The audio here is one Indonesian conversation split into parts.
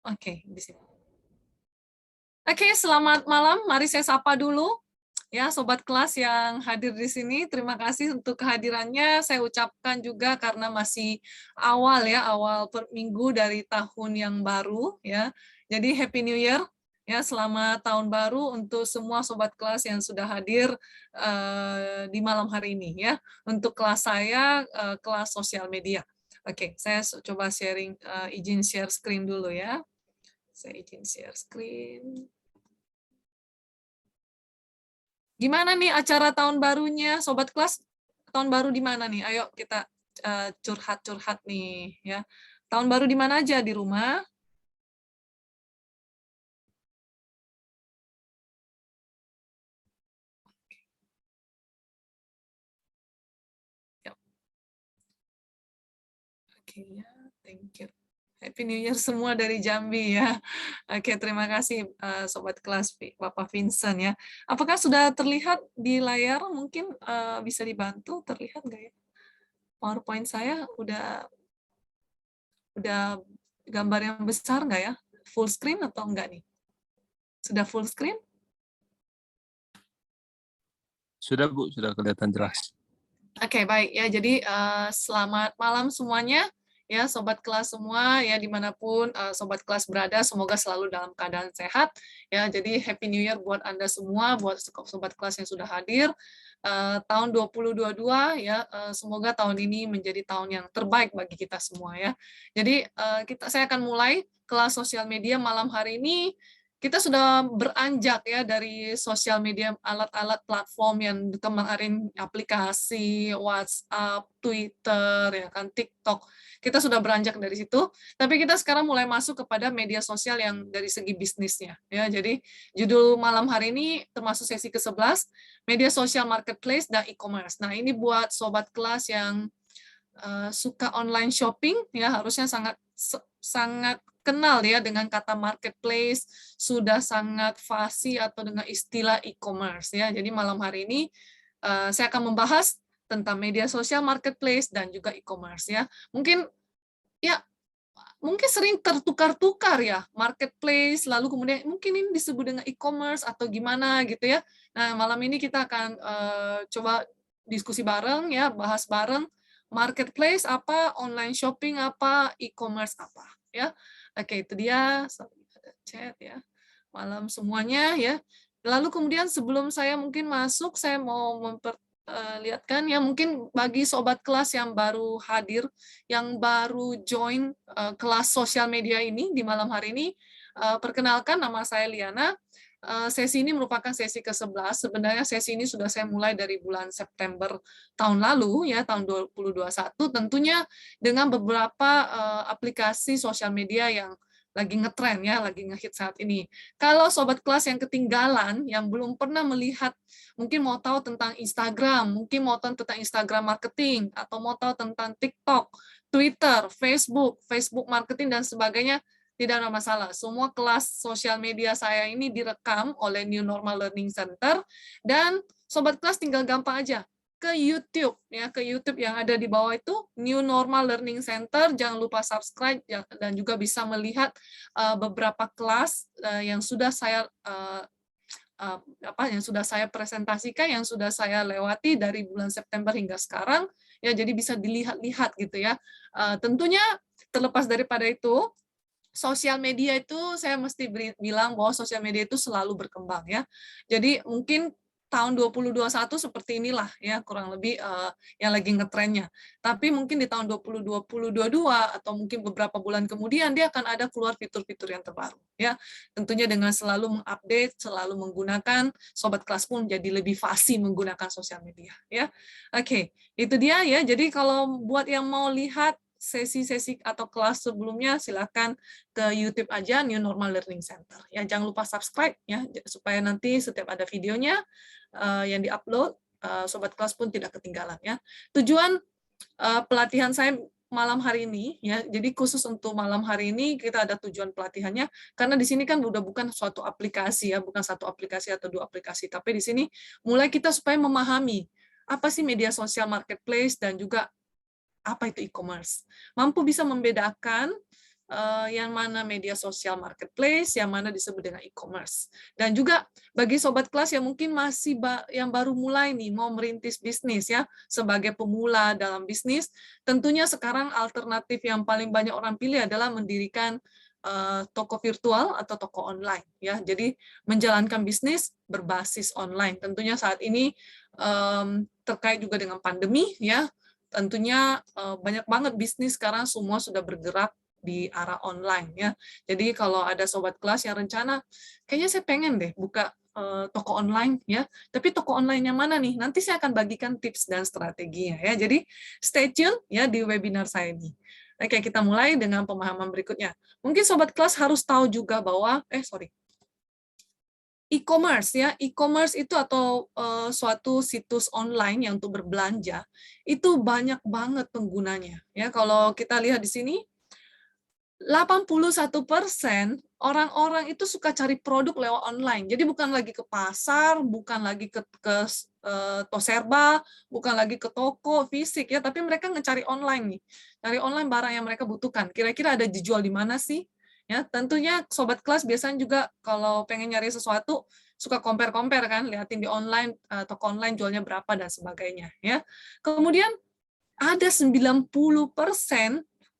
Oke, di sini. Oke, selamat malam. Mari saya sapa dulu ya sobat kelas yang hadir di sini. Terima kasih untuk kehadirannya. Saya ucapkan juga karena masih awal ya, awal per minggu dari tahun yang baru ya. Jadi Happy New Year ya, selamat tahun baru untuk semua sobat kelas yang sudah hadir di malam hari ini ya. Untuk kelas saya kelas sosial media. Oke, saya coba sharing izin share screen dulu ya. Saya izin share screen. Gimana nih acara tahun barunya, sobat kelas? Tahun baru di mana nih? Ayo kita curhat-curhat nih ya. Tahun baru di mana aja? Di rumah? Ya. Oke ya, thank you. Happy New Year semua dari Jambi ya. Oke, terima kasih sobat kelas Bapak Vincent ya. Apakah sudah terlihat di layar? Mungkin bisa dibantu terlihat nggak ya? PowerPoint saya udah gambar yang besar nggak ya? Full screen atau enggak nih? Sudah full screen? Sudah Bu, sudah kelihatan jelas. Oke, baik ya. Jadi selamat malam semuanya ya, sobat kelas semua ya, dimanapun sobat kelas berada, semoga selalu dalam keadaan sehat ya. Jadi Happy New Year buat Anda semua, buat sobat kelas yang sudah hadir. Tahun 2022 ya, semoga tahun ini menjadi tahun yang terbaik bagi kita semua ya. Jadi saya akan mulai kelas sosial media malam hari ini. Kita sudah beranjak ya dari sosial media, alat-alat platform yang kemarin, aplikasi, WhatsApp, Twitter, ya kan, TikTok. Kita sudah beranjak dari situ, tapi kita sekarang mulai masuk kepada media sosial yang dari segi bisnisnya. Ya, jadi judul malam hari ini termasuk sesi ke-11, media sosial marketplace dan e-commerce. Nah, ini buat sobat kelas yang suka online shopping, ya harusnya sangat kenal ya dengan kata marketplace, sudah sangat fasih atau dengan istilah e-commerce ya. Jadi malam hari ini saya akan membahas tentang media sosial marketplace dan juga e-commerce ya. Mungkin sering tertukar-tukar ya, marketplace, lalu kemudian mungkin ini disebut dengan e-commerce atau gimana gitu ya. Nah, malam ini kita akan coba diskusi bareng ya, bahas bareng marketplace apa, online shopping apa, e-commerce apa ya. Oke, itu dia. Ada chat ya. Malam semuanya ya. Lalu kemudian sebelum saya mungkin masuk, saya mau lihatkan ya, mungkin bagi sobat kelas yang baru hadir, yang baru join kelas sosial media ini di malam hari ini, perkenalkan nama saya Liana. Sesi ini merupakan sesi ke-11. Sebenarnya sesi ini sudah saya mulai dari bulan September tahun lalu ya, tahun 2021, tentunya dengan beberapa aplikasi sosial media yang lagi ngetren ya, lagi ngehit saat ini. Kalau sobat kelas yang ketinggalan, yang belum pernah melihat, mungkin mau tahu tentang Instagram, mungkin mau tahu tentang Instagram marketing, atau mau tahu tentang TikTok, Twitter, Facebook marketing, dan sebagainya, tidak ada masalah. Semua kelas sosial media saya ini direkam oleh New Normal Learning Center, dan sobat kelas tinggal gampang aja ke YouTube ya, ke YouTube yang ada di bawah itu New Normal Learning Center. Jangan lupa subscribe dan juga bisa melihat beberapa kelas yang sudah saya yang sudah saya presentasikan, yang sudah saya lewati dari bulan September hingga sekarang ya, jadi bisa dilihat-lihat gitu ya. Tentunya terlepas daripada itu, sosial media itu saya mesti bilang bahwa sosial media itu selalu berkembang ya. Jadi mungkin tahun 2021 seperti inilah ya, kurang lebih yang lagi ngetrennya. Tapi mungkin di tahun 2022 atau mungkin beberapa bulan kemudian dia akan ada keluar fitur-fitur yang terbaru ya. Tentunya dengan selalu mengupdate, selalu menggunakan, sobat kelas pun jadi lebih fasih menggunakan sosial media ya. Oke, itu dia ya. Jadi kalau buat yang mau lihat sesi-sesi atau kelas sebelumnya, silakan ke YouTube aja, New Normal Learning Center. Ya, jangan lupa subscribe ya, supaya nanti setiap ada videonya yang diupload, sobat kelas pun tidak ketinggalan ya. Tujuan pelatihan saya malam hari ini ya, jadi khusus untuk malam hari ini kita ada tujuan pelatihannya, karena di sini kan udah bukan suatu aplikasi ya, bukan satu aplikasi atau dua aplikasi, tapi di sini mulai kita supaya memahami apa sih media sosial marketplace dan juga apa itu e-commerce. Mampu bisa membedakan yang mana media sosial marketplace, yang mana disebut dengan e-commerce. Dan juga bagi sobat kelas yang mungkin masih yang baru mulai nih mau merintis bisnis ya, sebagai pemula dalam bisnis, tentunya sekarang alternatif yang paling banyak orang pilih adalah mendirikan toko virtual atau toko online ya. Jadi menjalankan bisnis berbasis online. Tentunya saat ini terkait juga dengan pandemi ya. Tentunya banyak banget bisnis sekarang semua sudah bergerak di arah online ya. Jadi kalau ada sobat kelas yang rencana, kayaknya saya pengen deh buka toko online ya. Tapi toko online yang mana nih? Nanti saya akan bagikan tips dan strateginya ya. Jadi stay tune ya di webinar saya ini. Oke, kita mulai dengan pemahaman berikutnya. Mungkin sobat kelas harus tahu juga bahwa e-commerce ya, e-commerce itu atau suatu situs online yang untuk berbelanja itu banyak banget penggunanya ya. Kalau kita lihat di sini 81% orang-orang itu suka cari produk lewat online. Jadi bukan lagi ke pasar, bukan lagi ke Toserba, bukan lagi ke toko fisik ya, tapi mereka ngecari online nih. Cari online barang yang mereka butuhkan. Kira-kira ada dijual di mana sih? Ya, tentunya sobat kelas biasanya juga kalau pengen nyari sesuatu suka compare-compare kan, lihatin di online toko online jualnya berapa dan sebagainya ya. Kemudian ada 90%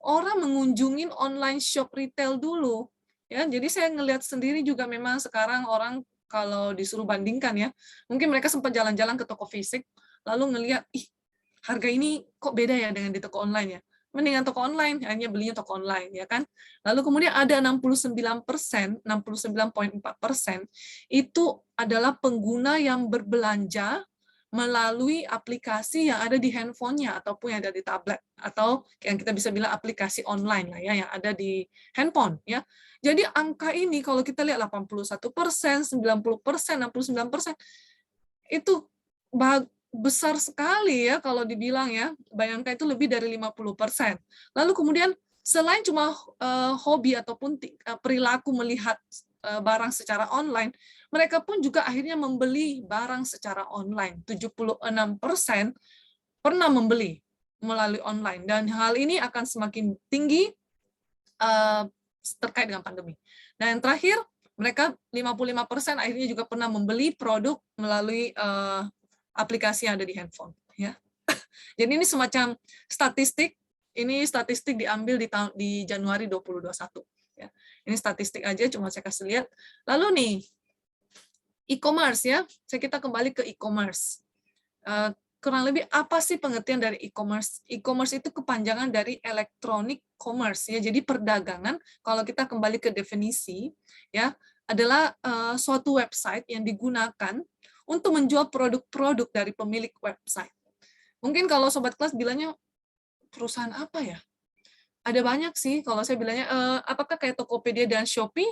orang mengunjungin online shop retail dulu. Ya, jadi saya ngelihat sendiri juga memang sekarang orang kalau disuruh bandingkan ya, mungkin mereka sempat jalan-jalan ke toko fisik, lalu ngelihat, ih, harga ini kok beda ya dengan di toko online ya. Mendingan toko online, hanya belinya toko online ya kan. Lalu kemudian ada 69%, 69,4% itu adalah pengguna yang berbelanja melalui aplikasi yang ada di handphonenya ataupun yang ada di tablet atau yang kita bisa bilang aplikasi online lah ya yang ada di handphone ya. Jadi angka ini kalau kita lihat 81%, 90%, 69% itu besar sekali ya kalau dibilang ya. Bayangkan itu lebih dari 50%. Lalu kemudian selain cuma hobi ataupun perilaku melihat barang secara online, mereka pun juga akhirnya membeli barang secara online. 76% pernah membeli melalui online. Dan hal ini akan semakin tinggi terkait dengan pandemi. Dan yang terakhir, mereka 55% akhirnya juga pernah membeli produk melalui aplikasi yang ada di handphone. Ya. Jadi ini semacam statistik. Ini statistik diambil di Januari 2021. Ya. Ini statistik aja, cuma saya kasih lihat. Lalu nih, e-commerce ya, kita kembali ke e-commerce. Kurang lebih apa sih pengertian dari e-commerce? E-commerce itu kepanjangan dari electronic commerce ya. Jadi perdagangan, kalau kita kembali ke definisi ya, adalah suatu website yang digunakan untuk menjual produk-produk dari pemilik website. Mungkin kalau sobat kelas bilangnya perusahaan apa ya? Ada banyak sih kalau saya bilangnya apakah kayak Tokopedia dan Shopee?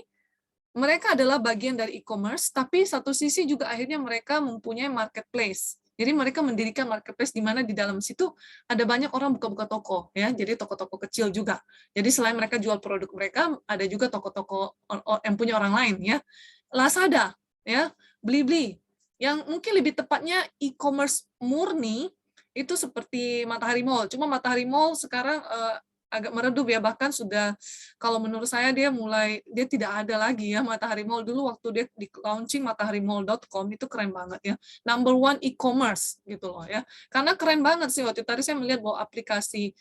Mereka adalah bagian dari e-commerce, tapi satu sisi juga akhirnya mereka mempunyai marketplace. Jadi mereka mendirikan marketplace di mana di dalam situ ada banyak orang buka-buka toko, ya. Jadi toko-toko kecil juga. Jadi selain mereka jual produk mereka, ada juga toko-toko yang punya orang lain, ya. Lazada, ya, Blibli, yang mungkin lebih tepatnya e-commerce murni itu seperti Matahari Mall. Cuma Matahari Mall sekarang agak meredup ya, bahkan sudah kalau menurut saya dia tidak ada lagi ya Matahari Mall. Dulu waktu dia di launching mataharimall.com itu keren banget ya. Number one e-commerce gitu loh ya. Karena keren banget sih waktu tadi saya melihat bahwa aplikasi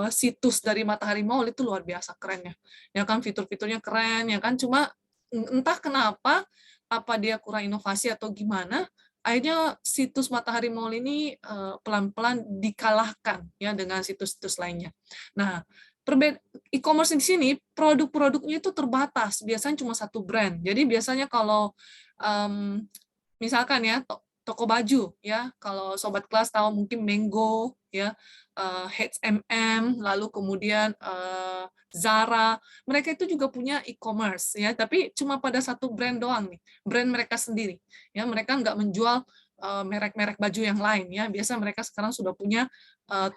situs dari Matahari Mall itu luar biasa kerennya. Ya kan fitur-fiturnya keren ya kan, cuma entah kenapa apa dia kurang inovasi atau gimana, akhirnya situs Matahari Mall ini pelan-pelan dikalahkan ya dengan situs-situs lainnya. Nah, e-commerce di sini produk-produknya itu terbatas, biasanya cuma satu brand. Jadi biasanya kalau misalkan ya toko baju ya, kalau sobat kelas tahu mungkin Mango ya, H&M, lalu kemudian Zara, mereka itu juga punya e-commerce ya, tapi cuma pada satu brand doang nih, brand mereka sendiri. Ya, mereka nggak menjual merek-merek baju yang lain ya. Biasa mereka sekarang sudah punya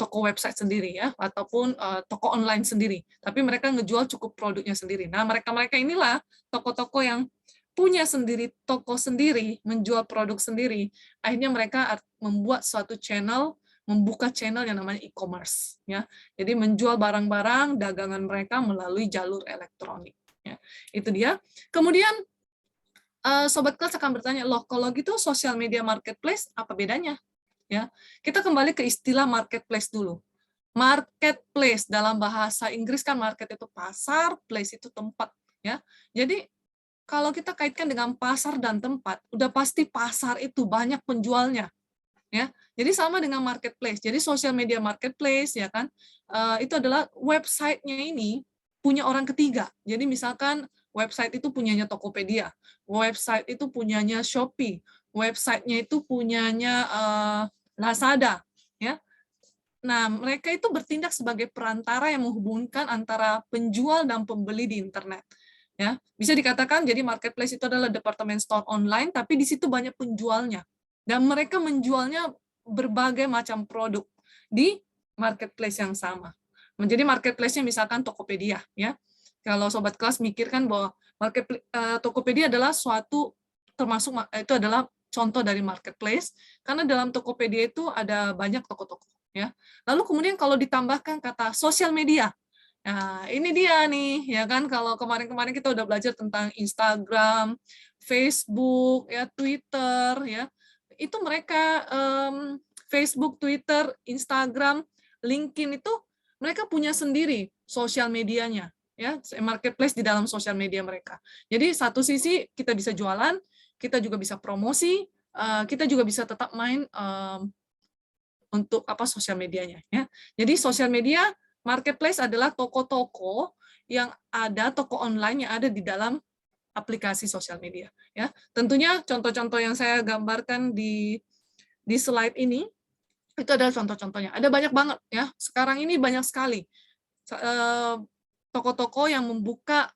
toko website sendiri ya, ataupun toko online sendiri. Tapi mereka ngejual cukup produknya sendiri. Nah, mereka-mereka inilah toko-toko yang punya sendiri toko sendiri, menjual produk sendiri. Akhirnya mereka membuat suatu channel membuka channel yang namanya e-commerce, ya. Jadi menjual barang-barang dagangan mereka melalui jalur elektronik, ya. Itu dia. Kemudian sobat kelas akan bertanya, loh kalau gitu sosial media marketplace apa bedanya? Ya, kita kembali ke istilah marketplace dulu. Marketplace dalam bahasa Inggris kan market itu pasar, place itu tempat, ya. Jadi kalau kita kaitkan dengan pasar dan tempat, udah pasti pasar itu banyak penjualnya, ya. Jadi sama dengan marketplace. Jadi sosial media marketplace, ya kan, itu adalah website-nya ini punya orang ketiga. Jadi misalkan website itu punyanya Tokopedia, website itu punyanya Shopee, website-nya itu punyanya Lazada, ya. Nah, mereka itu bertindak sebagai perantara yang menghubungkan antara penjual dan pembeli di internet. Ya, bisa dikatakan jadi marketplace itu adalah department store online, tapi di situ banyak penjualnya. Dan mereka menjualnya berbagai macam produk di marketplace yang sama. Menjadi marketplace-nya misalkan Tokopedia, ya. Kalau sobat kelas mikirkan bahwa Tokopedia adalah suatu termasuk itu adalah contoh dari marketplace, karena dalam Tokopedia itu ada banyak toko-toko, ya. Lalu kemudian kalau ditambahkan kata sosial media, nah ini dia nih, ya kan, kalau kemarin-kemarin kita udah belajar tentang Instagram, Facebook, ya, Twitter, ya, itu mereka Facebook, Twitter, Instagram, LinkedIn itu mereka punya sendiri sosial medianya, ya, marketplace di dalam sosial media mereka. Jadi satu sisi kita bisa jualan, kita juga bisa promosi, kita juga bisa tetap main untuk sosial medianya, ya. Jadi sosial media marketplace adalah toko-toko yang ada, toko online yang ada di dalam aplikasi sosial media, ya. Tentunya contoh-contoh yang saya gambarkan di slide ini itu adalah contoh-contohnya. Ada banyak banget, ya. Sekarang ini banyak sekali toko-toko yang membuka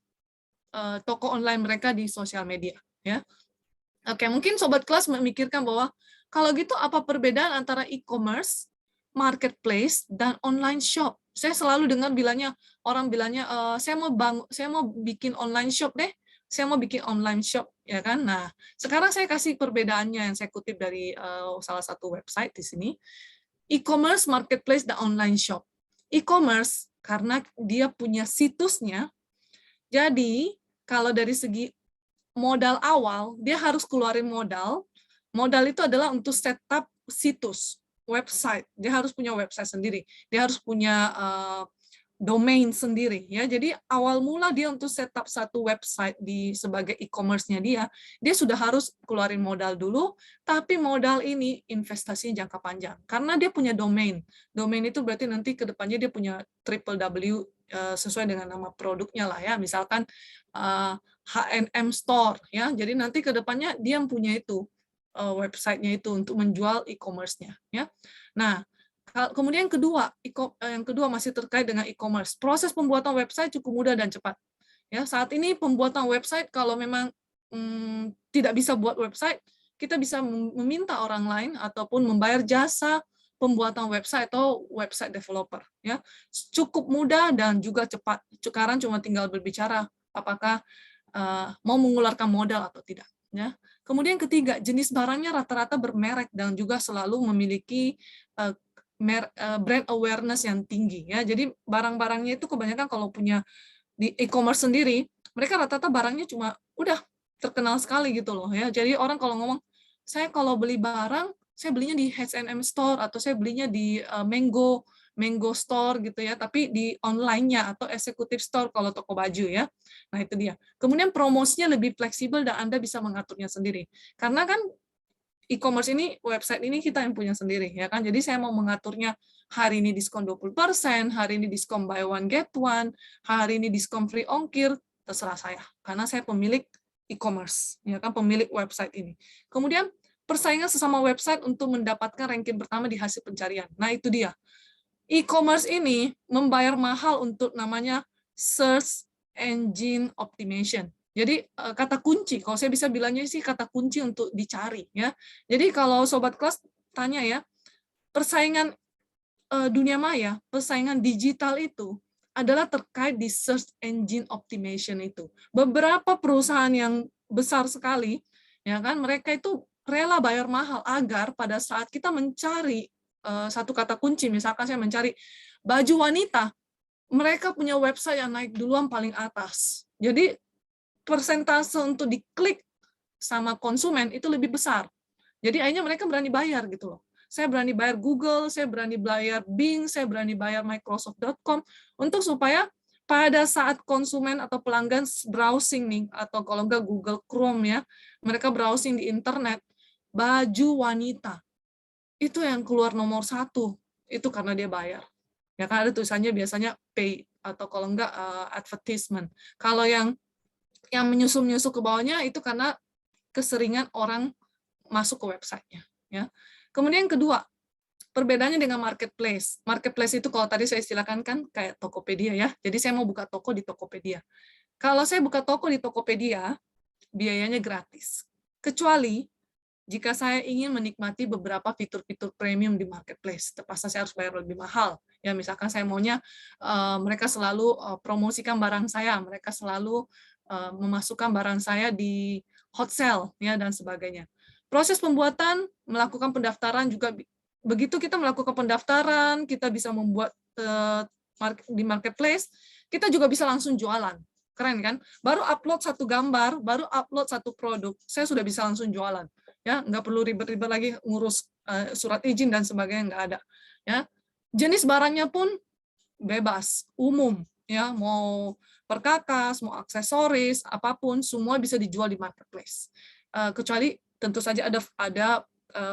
toko online mereka di sosial media, ya. Oke, mungkin sobat kelas memikirkan bahwa kalau gitu apa perbedaan antara e-commerce, marketplace, dan online shop? Saya selalu dengar orang bilangnya, saya mau bikin online shop deh, saya mau bikin online shop, ya kan? Nah, sekarang saya kasih perbedaannya yang saya kutip dari salah satu website di sini. E-commerce, marketplace, dan online shop. E-commerce karena dia punya situsnya, jadi kalau dari segi modal awal, dia harus keluarin modal. Modal itu adalah untuk setup situs, website. Dia harus punya website sendiri. Dia harus punya domain sendiri, ya. Jadi awal mula dia untuk setup satu website sebagai e-commerce-nya dia sudah harus keluarin modal dulu, tapi modal ini investasinya jangka panjang. Karena dia punya domain. Domain itu berarti nanti ke depannya dia punya www sesuai dengan nama produknya lah, ya. Misalkan H&M Store, ya. Jadi nanti ke depannya dia punya itu website-nya itu untuk menjual e-commerce-nya, ya. Nah, kemudian yang kedua masih terkait dengan e-commerce. Proses pembuatan website cukup mudah dan cepat. Ya, saat ini pembuatan website kalau memang tidak bisa buat website, kita bisa meminta orang lain ataupun membayar jasa pembuatan website atau website developer. Ya, cukup mudah dan juga cepat. Sekarang cuma tinggal berbicara apakah mau mengeluarkan modal atau tidak. Ya. Kemudian ketiga, jenis barangnya rata-rata bermerek dan juga selalu memiliki brand awareness yang tinggi, ya. Jadi barang-barangnya itu kebanyakan kalau punya di e-commerce sendiri, mereka rata-rata barangnya cuma udah terkenal sekali gitu loh, ya. Jadi orang kalau ngomong, saya kalau beli barang, saya belinya di H&M Store atau saya belinya di Mango Store gitu ya, tapi di online-nya atau executive store kalau toko baju, ya. Nah, itu dia. Kemudian promosinya lebih fleksibel dan Anda bisa mengaturnya sendiri. Karena kan e-commerce ini, website ini kita yang punya sendiri, ya kan. Jadi saya mau mengaturnya hari ini diskon 20%, hari ini diskon buy one get one, hari ini diskon free ongkir, terserah saya. Karena saya pemilik e-commerce, ya kan, pemilik website ini. Kemudian persaingan sesama website untuk mendapatkan ranking pertama di hasil pencarian. Nah, itu dia. E-commerce ini membayar mahal untuk namanya search engine optimization. Jadi kata kunci, kalau saya bisa bilangnya sih kata kunci untuk dicari, ya. Jadi kalau sobat kelas tanya ya, persaingan dunia maya, persaingan digital itu adalah terkait di search engine optimization itu. Beberapa perusahaan yang besar sekali, ya kan, mereka itu rela bayar mahal agar pada saat kita mencari satu kata kunci, misalkan saya mencari baju wanita, mereka punya website yang naik duluan paling atas. Jadi persentase untuk diklik sama konsumen itu lebih besar. Jadi akhirnya mereka berani bayar gitu loh. Saya berani bayar Google, saya berani bayar Bing, saya berani bayar Microsoft.com untuk supaya pada saat konsumen atau pelanggan browsing nih, atau kalau enggak Google Chrome ya, mereka browsing di internet, baju wanita, itu yang keluar nomor 1, itu karena dia bayar. Ya kan ada tulisannya biasanya pay, atau kalau enggak advertisement. Kalau yang menyusul-nyusul ke bawahnya itu karena keseringan orang masuk ke websitenya. Ya. Kemudian yang kedua, perbedaannya dengan marketplace. Marketplace itu kalau tadi saya istilahkan kan kayak Tokopedia ya. Jadi saya mau buka toko di Tokopedia. Kalau saya buka toko di Tokopedia, biayanya gratis. Kecuali jika saya ingin menikmati beberapa fitur-fitur premium di marketplace, terpaksa saya harus bayar lebih mahal. Ya, misalkan saya maunya mereka selalu promosikan barang saya, mereka selalu memasukkan barang saya di hot sale ya dan sebagainya. Proses pembuatan, melakukan pendaftaran juga begitu kita melakukan pendaftaran, kita bisa membuat di marketplace, kita juga bisa langsung jualan. Keren kan? Baru upload satu gambar, baru upload satu produk, saya sudah bisa langsung jualan. Ya, nggak perlu ribet-ribet lagi ngurus surat izin dan sebagainya, nggak ada. Ya, jenis barangnya pun bebas, umum. Ya, mau perkakas, mau aksesoris, apapun, semua bisa dijual di marketplace. Kecuali tentu saja ada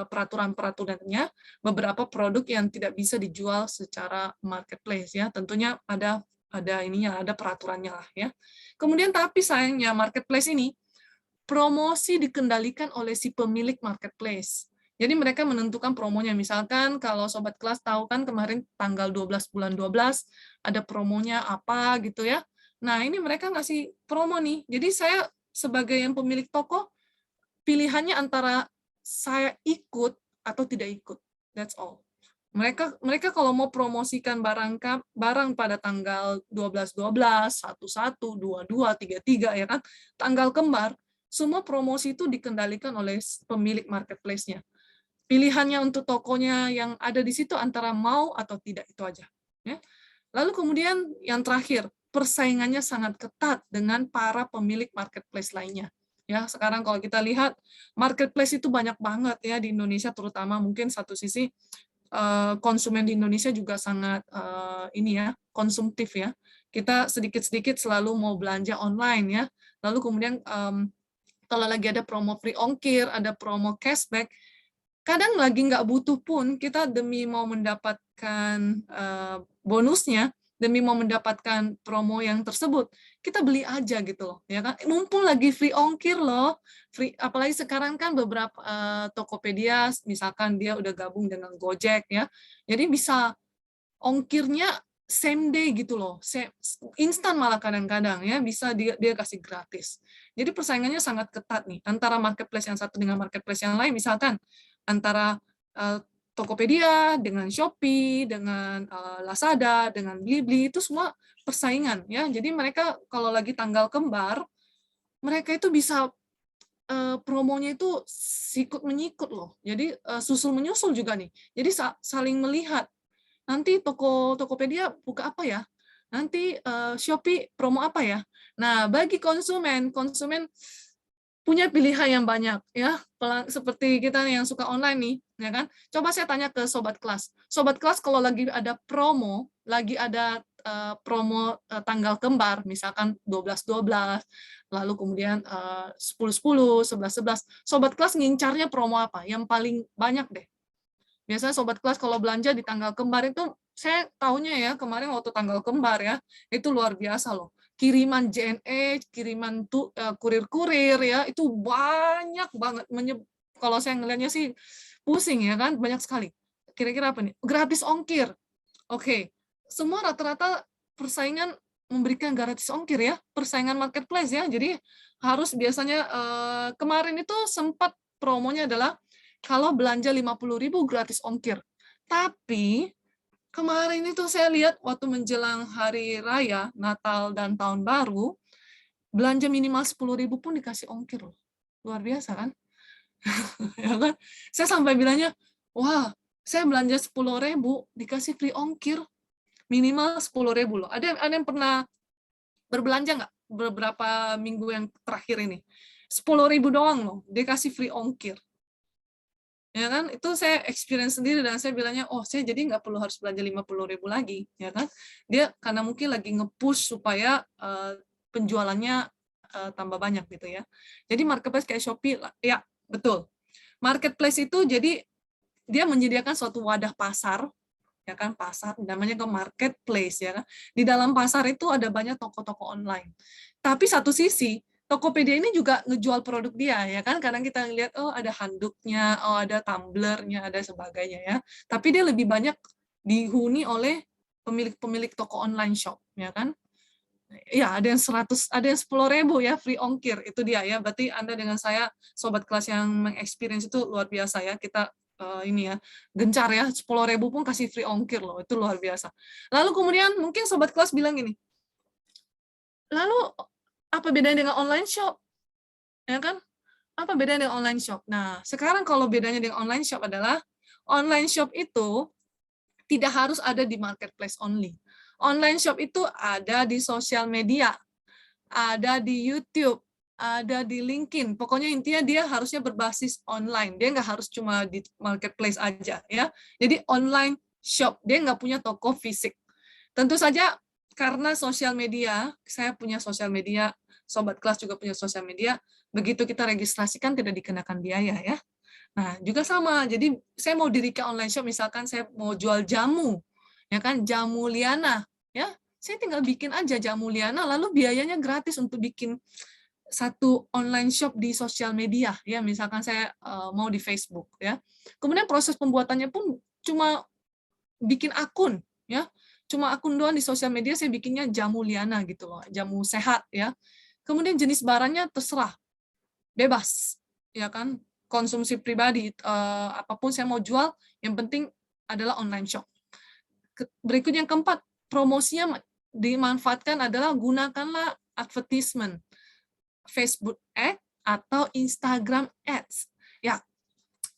peraturan-peraturannya, beberapa produk yang tidak bisa dijual secara marketplace. Ya, tentunya ada ininya, ada peraturannya lah ya. Kemudian tapi sayangnya marketplace ini promosi dikendalikan oleh si pemilik marketplace. Jadi mereka menentukan promonya. Misalkan kalau Sobat Kelas tahu kan kemarin tanggal 12 bulan 12 ada promonya apa gitu ya. Nah ini mereka ngasih promo nih. Jadi saya sebagai yang pemilik toko, pilihannya antara saya ikut atau tidak ikut. That's all. Mereka kalau mau promosikan barang pada tanggal 12/12, 11, 22, 33 ya kan, tanggal kembar, semua promosi itu dikendalikan oleh pemilik marketplace-nya. Pilihannya untuk tokonya yang ada di situ antara mau atau tidak, itu aja. Ya. Lalu kemudian yang terakhir, persaingannya sangat ketat dengan para pemilik marketplace lainnya. Ya, sekarang kalau kita lihat marketplace itu banyak banget ya di Indonesia, terutama mungkin satu sisi konsumen di Indonesia juga sangat ini ya, konsumtif ya. Kita sedikit-sedikit selalu mau belanja online ya. Lalu kemudian kalau lagi ada promo free ongkir, ada promo cashback, kadang lagi nggak butuh pun kita demi mau mendapatkan bonusnya, demi mau mendapatkan promo yang tersebut, kita beli aja gitu loh, ya kan? Mumpung lagi free ongkir loh, free. Apalagi sekarang kan beberapa Tokopedia, misalkan dia udah gabung dengan Gojek ya, jadi bisa ongkirnya same day gitu loh, instan malah kadang-kadang ya, bisa dia kasih gratis. Jadi persaingannya sangat ketat nih antara marketplace yang satu dengan marketplace yang lain, misalkan antara Tokopedia dengan Shopee, dengan Lazada, dengan Blibli, itu semua persaingan ya. Jadi mereka kalau lagi tanggal kembar, mereka itu bisa promonya itu sikut menyikut loh. Jadi susul menyusul juga nih. Jadi saling melihat. Nanti Tokopedia buka apa ya? Nanti Shopee promo apa ya? Nah, bagi konsumen punya pilihan yang banyak ya, seperti kita yang suka online nih, ya kan? Coba saya tanya ke Sobat Kelas. Sobat Kelas kalau lagi ada promo, tanggal kembar, misalkan 12/12, lalu kemudian 10/10, 11/11, Sobat Kelas ngincarnya promo apa? Yang paling banyak deh. Biasanya Sobat Kelas kalau belanja di tanggal kembar itu, saya tahunya ya, kemarin waktu tanggal kembar ya, itu luar biasa loh. Kiriman JNE, kiriman kurir-kurir ya, itu banyak banget. Kalau saya ngelihatnya sih pusing ya kan, banyak sekali. Kira-kira apa nih? Gratis ongkir. Oke, semua rata-rata persaingan memberikan gratis ongkir ya, persaingan marketplace ya. Jadi harus biasanya kemarin itu sempat promonya adalah kalau belanja 50.000 gratis ongkir. Tapi kemarin itu saya lihat waktu menjelang hari raya, Natal dan Tahun Baru, belanja minimal 10.000 pun dikasih ongkir loh. Luar biasa kan? Ya kan? Saya sampai bilangnya, wah, Saya belanja 10.000 dikasih free ongkir minimal 10.000 loh. Ada yang pernah berbelanja nggak beberapa minggu yang terakhir ini? 10.000 doang loh, dikasih free ongkir. Ya kan, itu saya experience sendiri dan saya bilangnya, oh saya jadi nggak perlu harus belanja 50.000 lagi, ya kan? Dia karena mungkin lagi nge-push supaya penjualannya tambah banyak gitu ya. Jadi marketplace kayak Shopee, ya betul. Marketplace itu jadi dia menyediakan suatu wadah pasar, ya kan, pasar namanya ke marketplace, ya kan. Di dalam pasar itu ada banyak toko-toko online. Tapi satu sisi Tokopedia ini juga ngejual produk dia, ya kan. Kadang kita ngelihat, oh ada handuknya, oh ada tumblernya, ada sebagainya ya. Tapi dia lebih banyak dihuni oleh pemilik-pemilik toko online shop, ya kan. Ya, ada yang 100, ada yang 10.000 ya, free ongkir. Itu dia ya. Berarti Anda dengan saya, sobat kelas yang mengexperience itu luar biasa ya. Kita ini ya, gencar ya, 10.000 pun kasih free ongkir loh. Itu luar biasa. Lalu kemudian mungkin sobat kelas bilang gini, lalu apa bedanya dengan online shop? Ya kan? Apa bedanya dengan online shop? Nah, sekarang kalau bedanya dengan online shop adalah online shop itu tidak harus ada di marketplace only. Online shop itu ada di sosial media, ada di YouTube, ada di LinkedIn. Pokoknya intinya dia harusnya berbasis online. Dia nggak harus cuma di marketplace aja ya. Jadi online shop, dia nggak punya toko fisik. Tentu saja karena sosial media, saya punya sosial media, sobat kelas juga punya sosial media, begitu kita registrasikan tidak dikenakan biaya ya. Nah, juga sama. Jadi saya mau dirikan online shop, misalkan saya mau jual jamu, ya kan, jamu Liana, ya. Saya tinggal bikin aja jamu Liana, lalu biayanya gratis untuk bikin satu online shop di sosial media, ya. Misalkan saya mau di Facebook, ya. Kemudian proses pembuatannya pun cuma bikin akun, ya. Cuma akun doang di sosial media, saya bikinnya jamu Liana gitu loh, jamu sehat, ya. Kemudian jenis barangnya terserah, bebas, ya kan, konsumsi pribadi, apapun saya mau jual, yang penting adalah online shop. Berikut yang keempat, promosinya dimanfaatkan adalah gunakanlah advertisement, Facebook Ads atau Instagram Ads. Ya,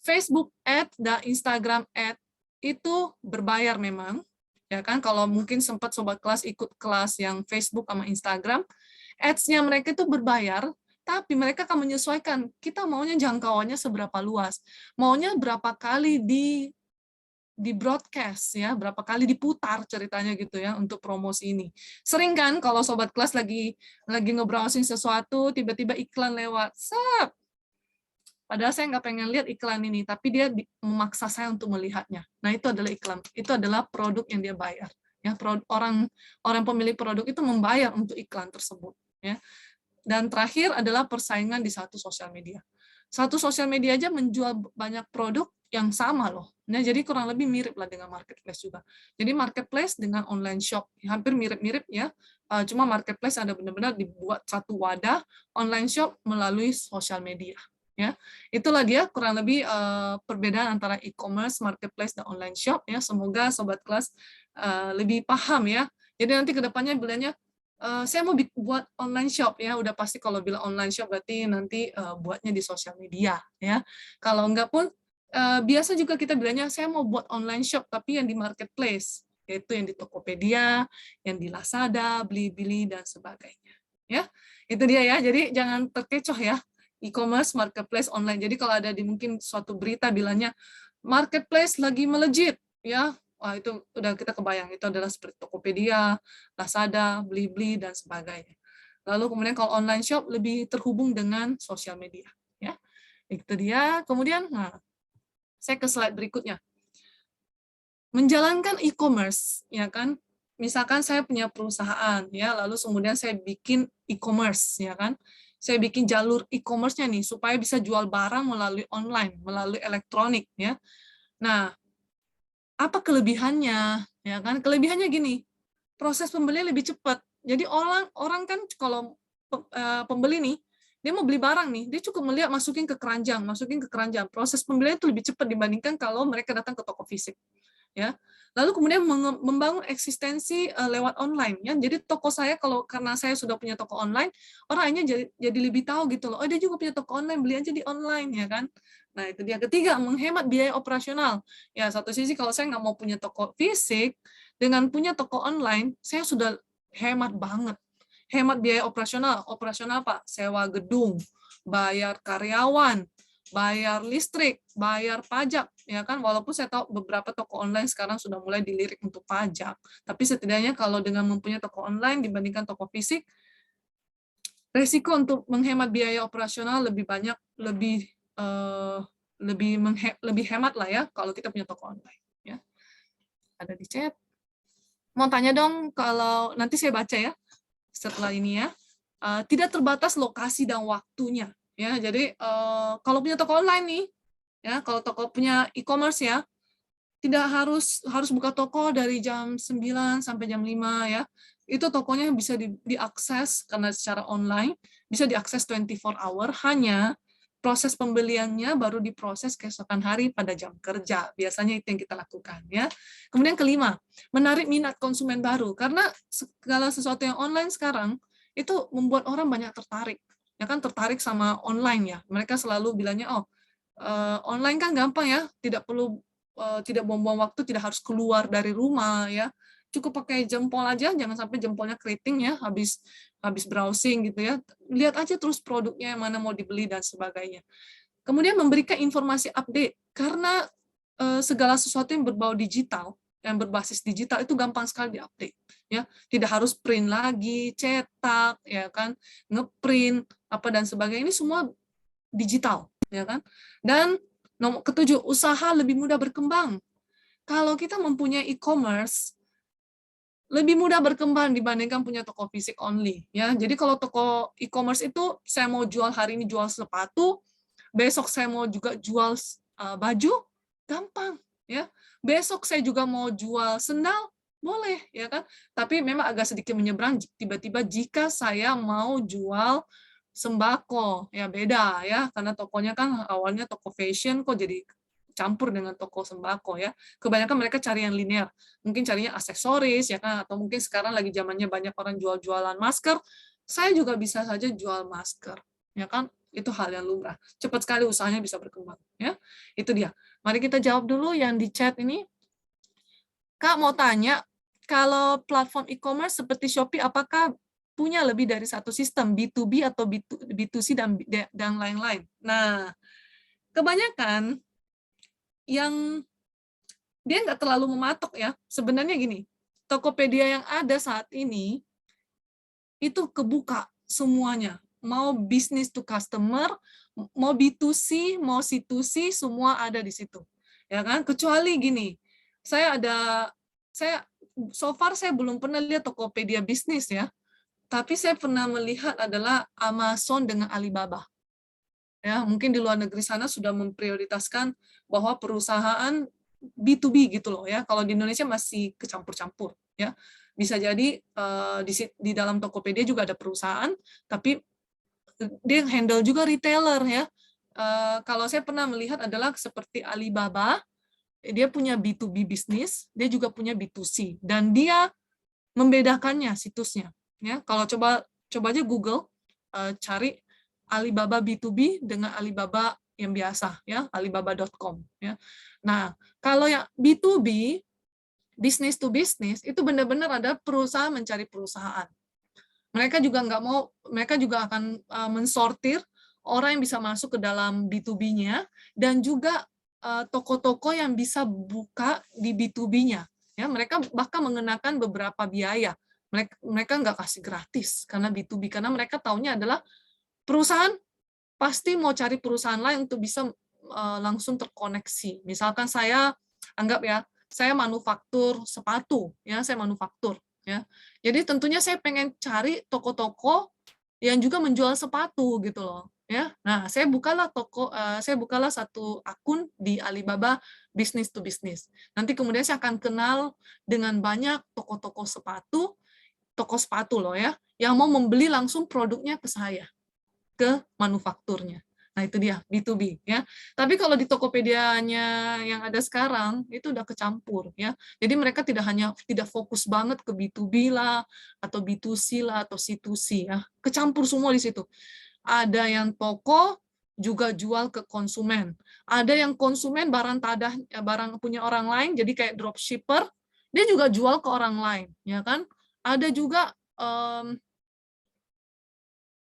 Facebook Ads dan Instagram Ads itu berbayar memang, ya kan. Kalau mungkin sempat sobat kelas ikut kelas yang Facebook sama Instagram, ads-nya mereka itu berbayar, tapi mereka akan menyesuaikan, kita maunya jangkauannya seberapa luas, maunya berapa kali di broadcast ya, berapa kali diputar ceritanya gitu ya untuk promosi ini. Sering kan kalau sobat kelas lagi nge-browsing sesuatu, tiba-tiba iklan lewat, set. Padahal saya nggak pengen lihat iklan ini, tapi dia memaksa saya untuk melihatnya. Nah, itu adalah iklan, itu adalah produk yang dia bayar. Ya, orang pemilik produk itu membayar untuk iklan tersebut. Ya. Dan terakhir adalah persaingan di satu sosial media. Satu sosial media aja menjual banyak produk yang sama loh. Nah, jadi kurang lebih mirip lah dengan marketplace juga. Jadi marketplace dengan online shop hampir mirip-mirip ya. Cuma marketplace ada benar-benar dibuat satu wadah, online shop melalui sosial media. Ya, itulah dia kurang lebih perbedaan antara e-commerce, marketplace, dan online shop. Ya, semoga sobat kelas lebih paham ya. Jadi nanti kedepannya bilangnya saya mau buat online shop ya, udah pasti kalau bilang online shop berarti nanti buatnya di sosial media ya. Kalau enggak pun biasa juga kita bilangnya saya mau buat online shop tapi yang di marketplace, yaitu yang di Tokopedia, yang di Lazada, Blibli dan sebagainya. Ya, itu dia ya. Jadi jangan terkecoh ya. E-commerce, marketplace, online. Jadi kalau ada di mungkin suatu berita bilangnya marketplace lagi melejit ya. Wah, itu udah kita kebayang, itu adalah seperti Tokopedia, Lazada, Blibli, dan sebagainya. Lalu kemudian kalau online shop lebih terhubung dengan sosial media. Ya, itu dia. Kemudian, nah, saya ke slide berikutnya. Menjalankan e-commerce, ya kan? Misalkan saya punya perusahaan, ya, lalu kemudian saya bikin e-commerce, ya kan? Saya bikin jalur e-commerce-nya nih supaya bisa jual barang melalui online, melalui elektronik, ya. Nah, apa kelebihannya? Ya kan? Kelebihannya gini, proses pembelian lebih cepat. Jadi orang kan kalau pembeli nih, dia mau beli barang nih, dia cukup melihat masukin ke keranjang. Proses pembelian itu lebih cepat dibandingkan kalau mereka datang ke toko fisik. ya. Lalu kemudian membangun eksistensi lewat online, ya. Jadi toko saya karena saya sudah punya toko online, orang akhirnya jadi lebih tahu gitu loh. Oh, dia juga punya toko online, beli aja di online, ya kan. Nah, itu dia. Ketiga, menghemat biaya operasional. Ya, satu sisi kalau saya nggak mau punya toko fisik, dengan punya toko online, saya sudah hemat banget. Hemat biaya operasional. Operasional apa? Sewa gedung, bayar karyawan, bayar listrik, bayar pajak, ya kan? Walaupun saya tahu beberapa toko online sekarang sudah mulai dilirik untuk pajak, tapi setidaknya kalau dengan mempunyai toko online dibandingkan toko fisik, resiko untuk menghemat biaya operasional lebih banyak, lebih hemat lah ya kalau kita punya toko online. Ya, ada di chat. Mau tanya dong, kalau nanti saya baca ya setelah ini ya. Tidak terbatas lokasi dan waktunya. Ya, jadi kalau punya toko online nih, ya kalau toko punya e-commerce ya, tidak harus buka toko dari jam 9 sampai jam 5 ya. Itu tokonya bisa diakses karena secara online, bisa diakses 24 hour, hanya proses pembeliannya baru diproses keesokan hari pada jam kerja. Biasanya itu yang kita lakukan ya. Kemudian kelima, menarik minat konsumen baru karena segala sesuatu yang online sekarang itu membuat orang banyak tertarik. Ya kan, tertarik sama online ya. Mereka selalu bilangnya, oh, online kan gampang ya, tidak buang-buang waktu, tidak harus keluar dari rumah ya. Cukup pakai jempol aja, jangan sampai jempolnya keriting ya habis browsing gitu ya. Lihat aja terus produknya yang mana mau dibeli dan sebagainya. Kemudian memberikan informasi update karena segala sesuatu yang berbau digital, yang berbasis digital itu gampang sekali diupdate ya. Tidak harus print lagi, cetak ya kan, ngeprint apa dan sebagainya, ini semua digital ya kan. Dan nomor ketujuh, usaha lebih mudah berkembang. Kalau kita mempunyai e-commerce, lebih mudah berkembang dibandingkan punya toko fisik only. Ya, jadi kalau toko e-commerce itu saya mau jual hari ini jual sepatu, besok saya mau juga jual baju, gampang. Ya, besok saya juga mau jual sendal, boleh, ya kan? Tapi memang agak sedikit menyeberang tiba-tiba jika saya mau jual sembako, ya beda ya, karena tokonya kan awalnya toko fashion kok jadi campur dengan toko sembako ya. Kebanyakan mereka cari yang linear, mungkin carinya aksesoris ya kan, atau mungkin sekarang lagi zamannya banyak orang jual-jualan masker, saya juga bisa saja jual masker, ya kan? Itu hal yang lumrah. Cepat sekali usahanya bisa berkembang ya. Itu dia. Mari kita jawab dulu yang di chat ini. Kak mau tanya, kalau platform e-commerce seperti Shopee apakah punya lebih dari satu sistem B2B atau B2C dan lain-lain? Nah, kebanyakan yang dia nggak terlalu mematok ya. Sebenarnya gini, Tokopedia yang ada saat ini itu kebuka semuanya. Mau business to customer, mau B2C, mau C2C, semua ada di situ. Ya kan? Kecuali gini, saya so far saya belum pernah lihat Tokopedia bisnis ya. Tapi saya pernah melihat adalah Amazon dengan Alibaba. Ya, mungkin di luar negeri sana sudah memprioritaskan bahwa perusahaan B2B gitu loh ya. Kalau di Indonesia masih kecampur-campur ya. Bisa jadi di dalam Tokopedia juga ada perusahaan, tapi dia handle juga retailer ya. Kalau saya pernah melihat adalah seperti Alibaba, dia punya B2B bisnis, dia juga punya B2C dan dia membedakannya situsnya ya. Kalau coba aja Google cari Alibaba B2B dengan Alibaba yang biasa ya, alibaba.com ya. Nah, kalau yang B2B, business to business, itu benar-benar ada perusahaan mencari perusahaan. Mereka juga akan mensortir orang yang bisa masuk ke dalam B2B-nya dan juga toko-toko yang bisa buka di B2B-nya. Ya, mereka bahkan mengenakan beberapa biaya. Mereka nggak kasih gratis karena B2B, karena mereka taunya adalah perusahaan pasti mau cari perusahaan lain untuk bisa langsung terkoneksi. Misalkan saya anggap ya, saya manufaktur sepatu, ya saya manufaktur, ya. Jadi tentunya saya pengen cari toko-toko yang juga menjual sepatu gitu loh, ya. Nah, saya bukalah satu akun di Alibaba Business to Business. Nanti kemudian saya akan kenal dengan banyak toko-toko sepatu, toko sepatu loh ya, yang mau membeli langsung produknya ke saya, ke manufakturnya. Nah, itu dia B2B ya. Tapi kalau di Tokopedia-nya yang ada sekarang itu udah kecampur ya. Jadi mereka tidak fokus banget ke B2B lah atau B2C lah atau C2C ya. Kecampur semua di situ. Ada yang toko juga jual ke konsumen. Ada yang konsumen barang punya orang lain jadi kayak dropshipper, dia juga jual ke orang lain, ya kan? Ada juga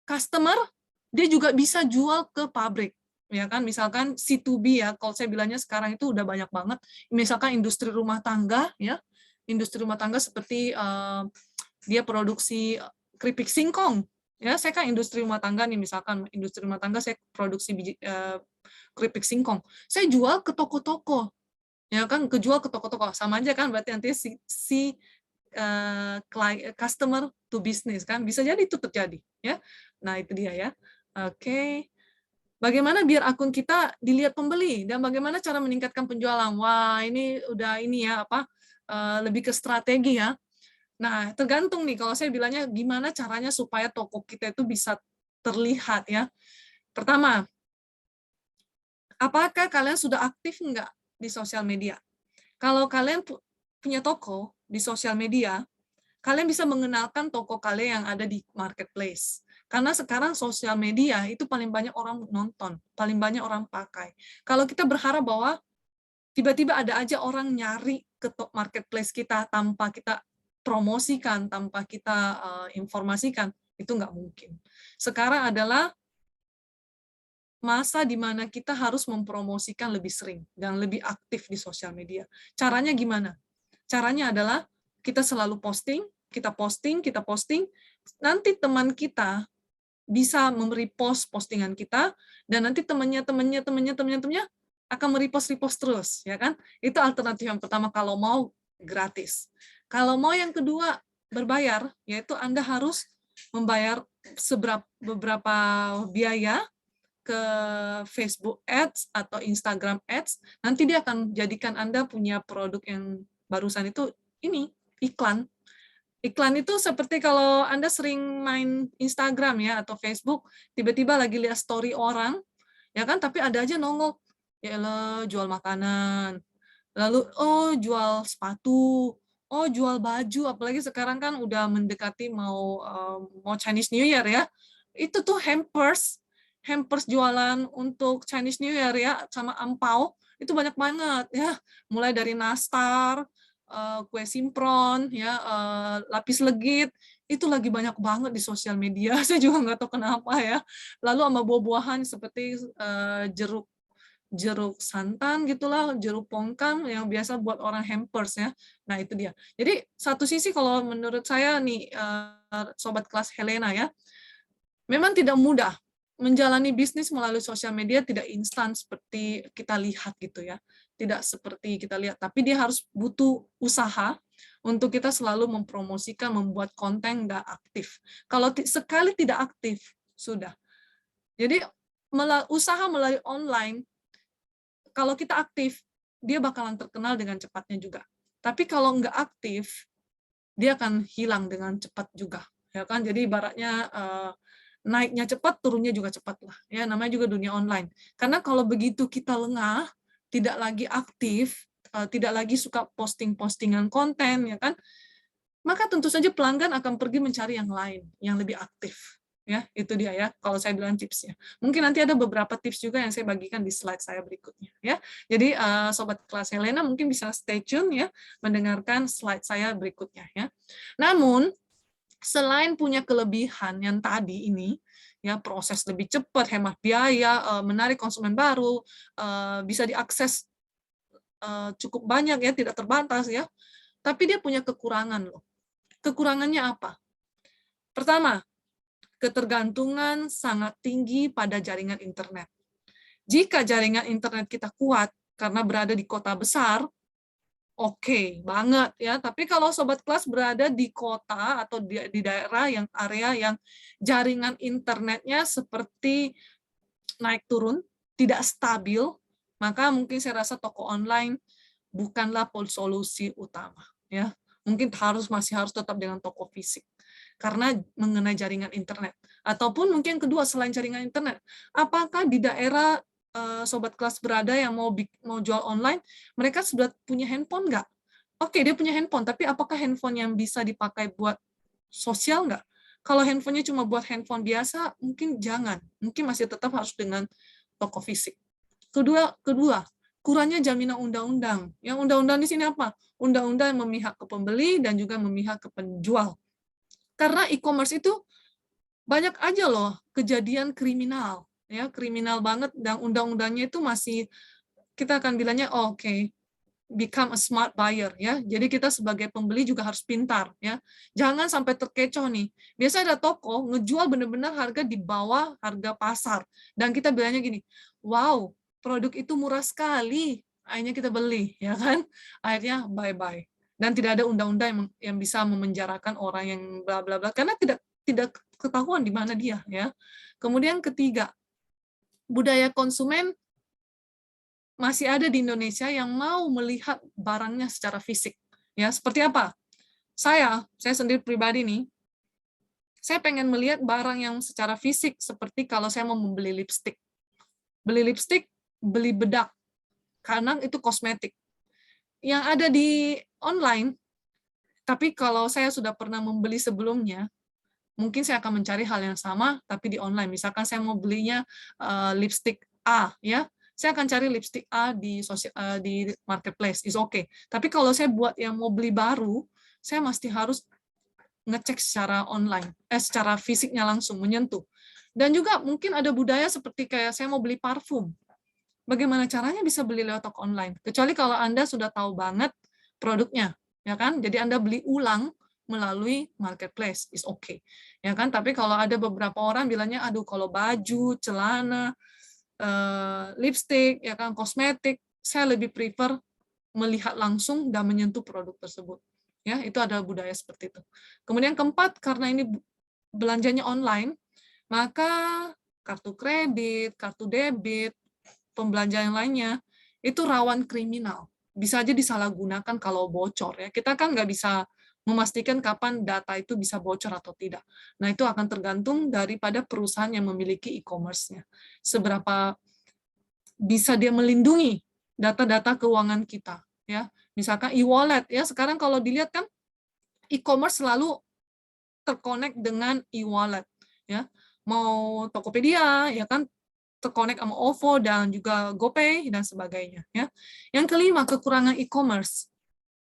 customer, dia juga bisa jual ke pabrik, ya kan? Misalkan C2B ya, kalau saya bilangnya sekarang itu udah banyak banget. Misalkan industri rumah tangga ya, industri rumah tangga seperti dia produksi keripik singkong. Ya, saya kan industri rumah tangga nih, misalkan industri rumah tangga saya produksi keripik singkong. Saya jual ke toko-toko. Ya kan, kejual ke toko-toko. Sama aja kan, berarti nanti si customer to business kan bisa jadi itu terjadi ya. Nah, itu dia ya. Oke. Bagaimana biar akun kita dilihat pembeli dan bagaimana cara meningkatkan penjualan? Wah, ini udah ini ya apa lebih ke strategi ya. Nah, tergantung nih kalau saya bilangnya gimana caranya supaya toko kita itu bisa terlihat ya. Pertama, apakah kalian sudah aktif enggak di sosial media? Kalau kalian punya toko di sosial media, kalian bisa mengenalkan toko kalian yang ada di marketplace. Karena sekarang sosial media itu paling banyak orang nonton, paling banyak orang pakai. Kalau kita berharap bahwa tiba-tiba ada aja orang nyari ke marketplace kita tanpa kita promosikan, tanpa kita informasikan, itu nggak mungkin. Sekarang adalah masa di mana kita harus mempromosikan lebih sering dan lebih aktif di sosial media. Caranya gimana? Caranya adalah kita selalu posting, kita posting, nanti teman kita bisa merepost postingan kita, dan nanti temannya akan merepost terus, ya kan? Itu alternatif yang pertama kalau mau gratis. Kalau mau yang kedua berbayar, yaitu Anda harus membayar beberapa biaya ke Facebook Ads atau Instagram Ads, nanti dia akan jadikan Anda punya produk yang barusan itu ini, iklan. Iklan itu seperti kalau Anda sering main Instagram ya atau Facebook, tiba-tiba lagi lihat story orang, ya kan, tapi ada aja nongol, ya elah, jual makanan, lalu oh jual sepatu, oh jual baju, apalagi sekarang kan udah mendekati mau Chinese New Year ya, itu tuh hampers jualan untuk Chinese New Year ya, sama angpau, itu banyak banget ya, mulai dari nastar, kue simpron, ya, lapis legit, itu lagi banyak banget di sosial media. Saya juga nggak tahu kenapa ya. Lalu sama buah-buahan seperti jeruk santan gitulah, jeruk pongkang yang biasa buat orang hampers ya. Nah itu dia. Jadi satu sisi kalau menurut saya nih sobat kelas Helena ya, memang tidak mudah menjalani bisnis melalui sosial media, tidak instan seperti kita lihat gitu ya. Tidak seperti kita lihat, tapi dia harus butuh usaha untuk kita selalu mempromosikan, membuat konten nggak aktif. Kalau sekali tidak aktif, sudah. Jadi usaha melalui online, kalau kita aktif, dia bakalan terkenal dengan cepatnya juga. Tapi kalau nggak aktif, dia akan hilang dengan cepat juga. Ya kan? Jadi ibaratnya naiknya cepat, turunnya juga cepat lah. Ya, namanya juga dunia online. Karena kalau begitu kita lengah, tidak lagi aktif, tidak lagi suka posting-postingan konten, ya kan? Maka tentu saja pelanggan akan pergi mencari yang lain, yang lebih aktif. Ya, itu dia ya. Kalau saya bilang tipsnya. Mungkin nanti ada beberapa tips juga yang saya bagikan di slide saya berikutnya. Ya, jadi sobat kelas Helena mungkin bisa stay tune ya, mendengarkan slide saya berikutnya ya. Namun selain punya kelebihan yang tadi ini, ya proses lebih cepat, hemat biaya, menarik konsumen baru, bisa diakses cukup banyak ya, tidak terbatas ya. Tapi dia punya kekurangan loh. Kekurangannya apa? Pertama, ketergantungan sangat tinggi pada jaringan internet. Jika jaringan internet kita kuat karena berada di kota besar, oke banget ya. Tapi kalau sobat kelas berada di kota atau di daerah yang area yang jaringan internetnya seperti naik turun, tidak stabil, maka mungkin saya rasa toko online bukanlah solusi utama ya. Mungkin masih harus tetap dengan toko fisik. karena mengenai jaringan internet. Ataupun mungkin yang kedua selain jaringan internet, apakah di daerah sobat kelas berada yang mau jual online, mereka sudah punya handphone nggak? Oke, dia punya handphone, tapi apakah handphone yang bisa dipakai buat sosial nggak? Kalau handphonenya cuma buat handphone biasa, mungkin jangan. Mungkin masih tetap harus dengan toko fisik. Kedua, kurangnya jaminan undang-undang. Yang undang-undang di sini apa? Undang-undang yang memihak ke pembeli dan juga memihak ke penjual. Karena e-commerce itu banyak aja loh kejadian kriminal, ya kriminal banget, dan undang-undangnya itu masih kita akan bilangnya oke, become a smart buyer ya. Jadi kita sebagai pembeli juga harus pintar ya. Jangan sampai terkecoh nih. Biasanya ada toko ngejual benar-benar harga di bawah harga pasar dan kita bilangnya gini, wow, produk itu murah sekali. Akhirnya kita beli, ya kan? Akhirnya bye-bye. Dan tidak ada undang-undang yang bisa memenjarakan orang yang bla bla bla karena tidak ketahuan di mana dia ya. Kemudian ketiga, budaya konsumen masih ada di Indonesia yang mau melihat barangnya secara fisik. Ya, seperti apa? Saya sendiri pribadi nih, saya pengen melihat barang yang secara fisik seperti kalau saya mau membeli lipstik. Beli lipstik, beli bedak, karena itu kosmetik. Yang ada di online, tapi kalau saya sudah pernah membeli sebelumnya, mungkin saya akan mencari hal yang sama, tapi di online. Misalkan saya mau belinya lipstik A, ya, saya akan cari lipstik A di marketplace, is okay. Tapi kalau saya buat yang mau beli baru, saya mesti harus ngecek secara online, secara fisiknya langsung menyentuh. Dan juga mungkin ada budaya seperti kayak saya mau beli parfum. Bagaimana caranya bisa beli lewat toko online? Kecuali kalau Anda sudah tahu banget produknya, ya kan? Jadi Anda beli ulang melalui marketplace, is okay. Ya kan? Tapi kalau ada beberapa orang bilangnya, aduh kalau baju, celana, lipstick, ya kan, kosmetik, saya lebih prefer melihat langsung dan menyentuh produk tersebut. Ya, itu ada budaya seperti itu. Kemudian keempat, karena ini belanjanya online, maka kartu kredit, kartu debit, pembelanjaan yang lainnya, itu rawan kriminal. Bisa aja disalahgunakan kalau bocor. Ya. Kita kan nggak bisa memastikan kapan data itu bisa bocor atau tidak. Nah, itu akan tergantung daripada perusahaan yang memiliki e-commerce-nya. Seberapa bisa dia melindungi data-data keuangan kita. Ya. Misalkan e-wallet, ya sekarang kalau dilihat kan e-commerce selalu terkonek dengan e-wallet. Ya. Mau Tokopedia, ya kan, terkonek sama OVO dan juga GoPay dan sebagainya. Ya. Yang kelima, kekurangan e-commerce,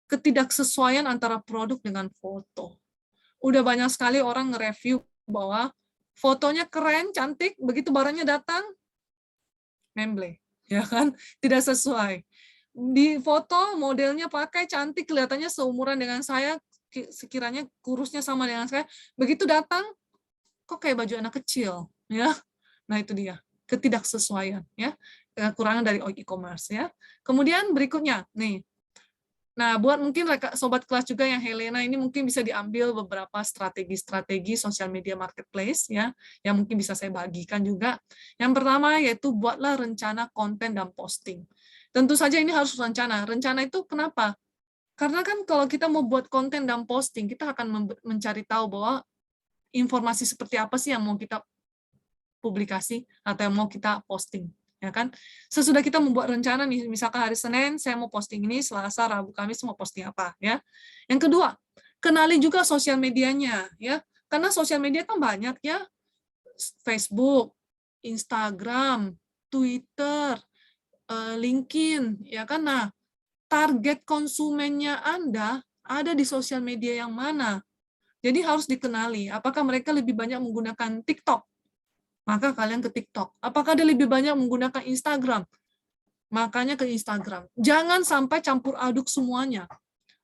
ketidaksesuaian antara produk dengan foto. Udah banyak sekali orang nge-review bahwa fotonya keren, cantik, begitu barangnya datang, memble, ya kan, tidak sesuai. Di foto modelnya pakai cantik, kelihatannya seumuran dengan saya, sekiranya kurusnya sama dengan saya, begitu datang, kok kayak baju anak kecil, ya. Nah itu dia ketidaksesuaian ya, kekurangan dari e-commerce ya. Kemudian berikutnya nih, nah buat mungkin sobat kelas juga yang Helena ini mungkin bisa diambil beberapa strategi sosial media marketplace ya, yang mungkin bisa saya bagikan juga. Yang pertama yaitu buatlah rencana konten dan posting. Tentu saja ini harus rencana. Rencana itu kenapa? Karena kan kalau kita mau buat konten dan posting, kita akan mencari tahu bahwa informasi seperti apa sih yang mau kita publikasi atau yang mau kita posting, ya kan? Sesudah kita membuat rencana nih, misalkan hari Senin saya mau posting ini, Selasa, Rabu, Kamis mau posting apa, ya. Yang kedua, kenali juga sosial medianya, ya. Karena sosial media kan banyak ya, Facebook, Instagram, Twitter, LinkedIn, ya kan? Nah, target konsumennya Anda ada di sosial media yang mana? Jadi harus dikenali, apakah mereka lebih banyak menggunakan TikTok? Maka kalian ke TikTok. Apakah dia lebih banyak menggunakan Instagram? Makanya ke Instagram. Jangan sampai campur aduk semuanya.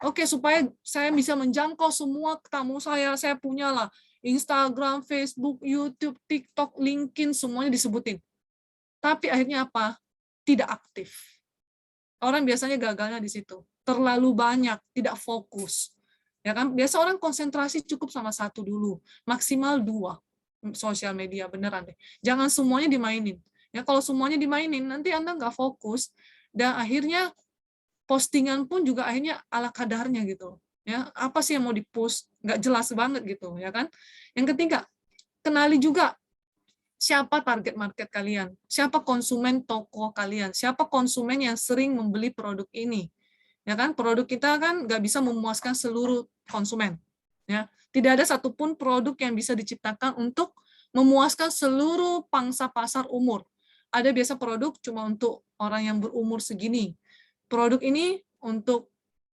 Oke, supaya saya bisa menjangkau semua tamu saya punya lah Instagram, Facebook, YouTube, TikTok, LinkedIn, semuanya disebutin. Tapi akhirnya apa? Tidak aktif. Orang biasanya gagalnya di situ. Terlalu banyak, tidak fokus. Ya kan? Biasa orang konsentrasi cukup sama satu dulu, maksimal 2. Sosial media beneran deh. Jangan semuanya dimainin. Ya kalau semuanya dimainin nanti Anda nggak fokus dan akhirnya postingan pun juga akhirnya ala kadarnya gitu. Ya, apa sih yang mau di-push? Nggak jelas banget gitu, ya kan? Yang ketiga, kenali juga siapa target market kalian, siapa konsumen toko kalian, siapa konsumen yang sering membeli produk ini. Ya kan, produk kita kan nggak bisa memuaskan seluruh konsumen. Ya, tidak ada satupun produk yang bisa diciptakan untuk memuaskan seluruh pangsa pasar umur. Ada biasa produk cuma untuk orang yang berumur segini. Produk ini untuk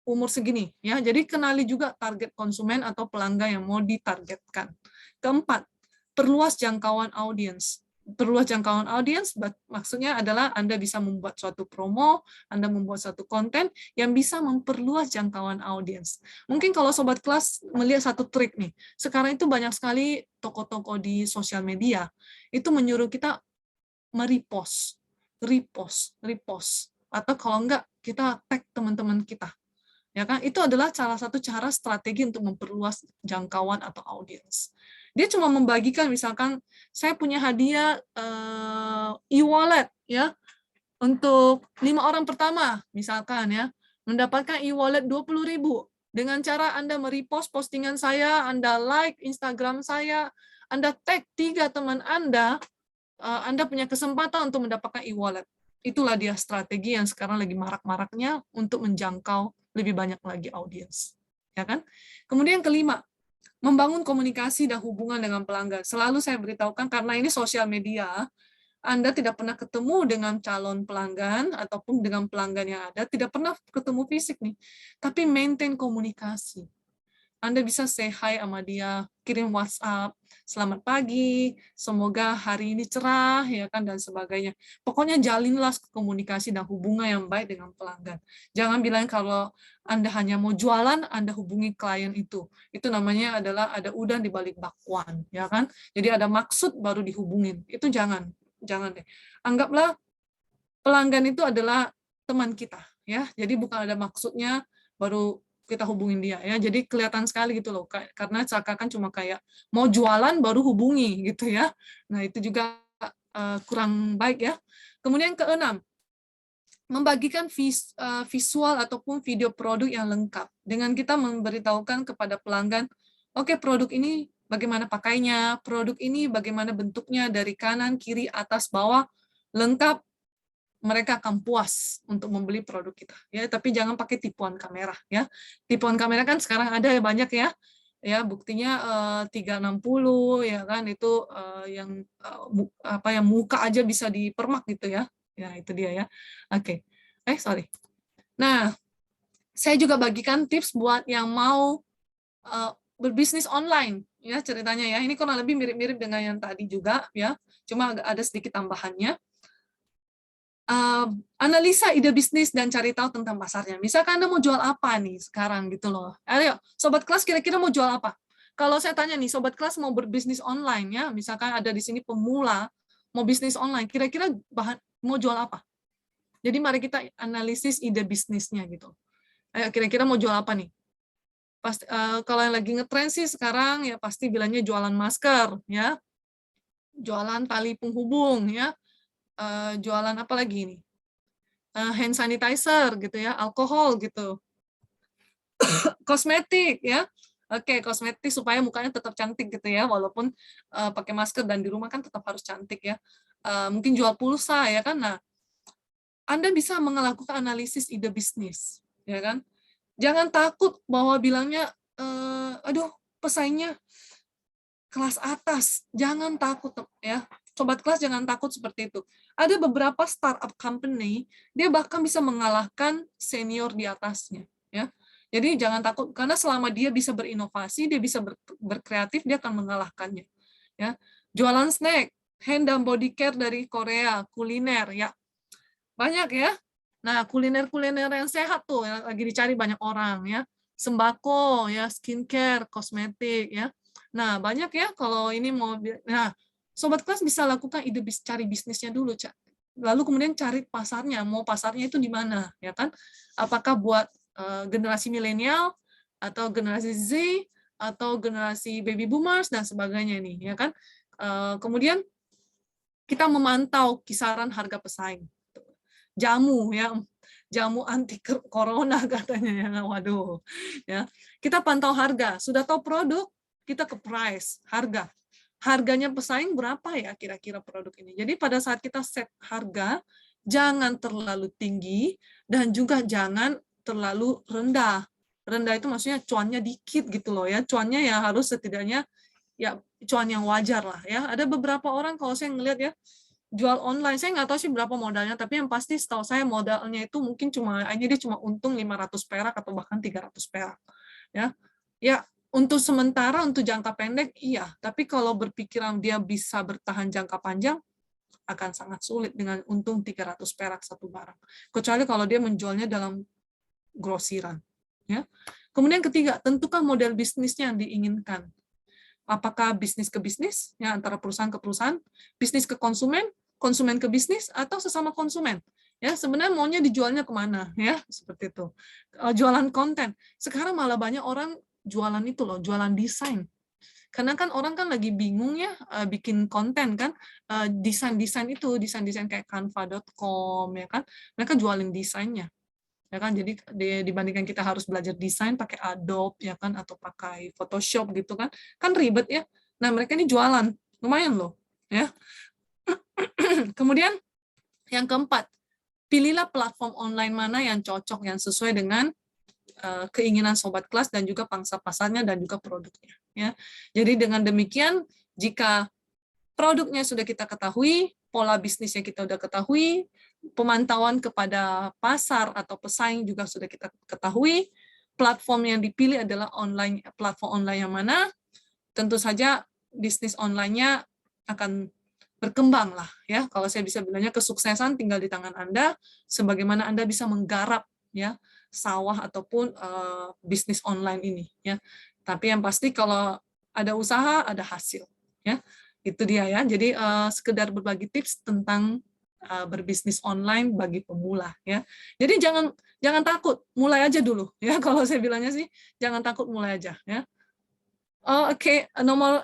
umur segini, ya. Jadi kenali juga target konsumen atau pelanggan yang mau ditargetkan. Keempat, perluas jangkauan audiens. Perluas jangkauan audiens maksudnya adalah Anda bisa membuat suatu promo, Anda membuat suatu konten yang bisa memperluas jangkauan audiens. Mungkin kalau sobat kelas melihat satu trik nih, sekarang itu banyak sekali toko-toko di sosial media itu menyuruh kita merepost, repost, atau kalau enggak kita tag teman-teman kita. Ya kan? Itu adalah salah satu cara strategi untuk memperluas jangkauan atau audiens. Dia cuma membagikan misalkan saya punya hadiah e-wallet ya untuk 5 orang pertama misalkan ya, mendapatkan e-wallet 20.000 dengan cara Anda merepost postingan saya, Anda like Instagram saya, Anda tag 3 teman Anda punya kesempatan untuk mendapatkan e-wallet. Itulah dia strategi yang sekarang lagi marak-maraknya untuk menjangkau lebih banyak lagi audiens. Ya kan? Kemudian kelima, membangun komunikasi dan hubungan dengan pelanggan. Selalu saya beritahukan karena ini sosial media, Anda tidak pernah ketemu dengan calon pelanggan ataupun dengan pelanggan yang ada, tidak pernah ketemu fisik nih. Tapi maintain komunikasi. Anda bisa say hi sama dia, kirim WhatsApp, selamat pagi, semoga hari ini cerah, ya kan, dan sebagainya. Pokoknya jalinlah komunikasi dan hubungan yang baik dengan pelanggan. Jangan bilang kalau Anda hanya mau jualan, Anda hubungi klien itu. Itu namanya adalah ada udang di balik bakwan, ya kan? Jadi ada maksud baru dihubungin. Itu jangan deh. Anggaplah pelanggan itu adalah teman kita, ya. Jadi bukan ada maksudnya baru kita hubungin dia ya. Jadi kelihatan sekali gitu loh, karena seakan-akan cuma kayak mau jualan baru hubungi gitu ya. Nah, itu juga kurang baik ya. Kemudian keenam, membagikan visual ataupun video produk yang lengkap dengan kita memberitahukan kepada pelanggan, oke, produk ini bagaimana pakainya, produk ini bagaimana bentuknya dari kanan, kiri, atas, bawah, lengkap, mereka akan puas untuk membeli produk kita ya, tapi jangan pakai tipuan kamera ya. Tipuan kamera kan sekarang ada ya, banyak ya. Ya, buktinya 360 ya kan, itu yang yang muka aja bisa dipermak gitu ya. Ya, itu dia ya. Oke. Sorry. Nah, saya juga bagikan tips buat yang mau berbisnis online ya, ceritanya ya. Ini kurang lebih mirip-mirip dengan yang tadi juga ya. Cuma ada sedikit tambahannya. Analisa ide bisnis dan cari tahu tentang pasarnya. Misalkan Anda mau jual apa nih sekarang gitu loh. Ayo, sobat kelas kira-kira mau jual apa? Kalau saya tanya nih, sobat kelas mau berbisnis online ya, misalkan ada di sini pemula mau bisnis online, kira-kira mau jual apa? Jadi mari kita analisis ide bisnisnya gitu. Ayo, kira-kira mau jual apa nih? Pasti, kalau yang lagi ngetren sih sekarang ya pasti bilangnya jualan masker ya, jualan tali penghubung ya, jualan apa lagi nih? Hand sanitizer gitu ya, alkohol gitu, kosmetik ya. Oke, kosmetik supaya mukanya tetap cantik gitu ya, walaupun pakai masker dan di rumah kan tetap harus cantik ya. Mungkin jual pulsa ya kan. Nah, Anda bisa melakukan analisis ide bisnis, ya kan? Jangan takut bahwa bilangnya, aduh pesaingnya kelas atas, jangan takut ya. Sobat kelas jangan takut seperti itu. Ada beberapa startup company, dia bahkan bisa mengalahkan senior di atasnya. Ya. Jadi jangan takut, karena selama dia bisa berinovasi, dia bisa berkreatif, dia akan mengalahkannya. Ya. Jualan snack, hand dan body care dari Korea, kuliner, ya banyak ya. Nah, kuliner-kuliner yang sehat tuh, yang lagi dicari banyak orang ya. Sembako, ya, skincare, kosmetik, ya. Nah, banyak ya kalau ini mau, nah, sobat kelas bisa lakukan cari bisnisnya dulu, Cak. Lalu kemudian cari pasarnya, mau pasarnya itu di mana, ya kan? Apakah buat generasi milenial atau generasi Z atau generasi baby boomers dan sebagainya nih, ya kan? Kemudian kita memantau kisaran harga pesaing. Jamu ya. jamu anti corona katanya ya. Waduh. Ya. Kita pantau harga, sudah tahu produk, kita ke price, harga. Harganya pesaing berapa ya kira-kira produk ini. Jadi pada saat kita set harga, jangan terlalu tinggi dan juga jangan terlalu rendah. Rendah itu maksudnya cuannya dikit gitu loh ya. Cuannya ya harus setidaknya ya cuan yang wajar lah ya. Ada beberapa orang kalau saya ngelihat ya jual online, saya nggak tahu sih berapa modalnya, tapi yang pasti setahu saya modalnya itu mungkin dia cuma untung 500 perak atau bahkan 300 perak. Ya. Ya, untuk sementara, untuk jangka pendek, iya. Tapi kalau berpikiran dia bisa bertahan jangka panjang, akan sangat sulit dengan untung 300 perak satu barang. Kecuali kalau dia menjualnya dalam grosiran. Ya. Kemudian ketiga, tentukan model bisnisnya yang diinginkan. Apakah bisnis ke bisnis, ya antara perusahaan ke perusahaan, bisnis ke konsumen, konsumen ke bisnis, atau sesama konsumen. Ya, sebenarnya maunya dijualnya kemana, ya seperti itu. Jualan konten. Sekarang malah banyak orang jualan itu loh, jualan desain. Karena kan orang kan lagi bingung ya bikin konten kan, desain-desain itu, desain-desain kayak canva.com ya kan, mereka jualin desainnya. Ya kan, jadi dibandingkan kita harus belajar desain pakai Adobe ya kan atau pakai Photoshop gitu kan ribet ya. Nah mereka ini jualan lumayan loh ya. Kemudian yang keempat, pilihlah platform online mana yang cocok, yang sesuai dengan keinginan sobat kelas dan juga pangsa pasarnya dan juga produknya ya. Jadi dengan demikian jika produknya sudah kita ketahui, pola bisnisnya kita sudah ketahui, pemantauan kepada pasar atau pesaing juga sudah kita ketahui, platform yang dipilih adalah platform online yang mana, tentu saja bisnis online-nya akan berkembang lah ya. Kalau saya bisa bilangnya kesuksesan tinggal di tangan Anda, sebagaimana Anda bisa menggarap ya sawah ataupun bisnis online ini ya. Tapi yang pasti kalau ada usaha ada hasil ya. Itu dia ya. Jadi sekedar berbagi tips tentang berbisnis online bagi pemula ya. Jadi jangan takut, mulai aja dulu ya. Kalau saya bilangnya sih jangan takut, mulai aja ya. Oke, nomor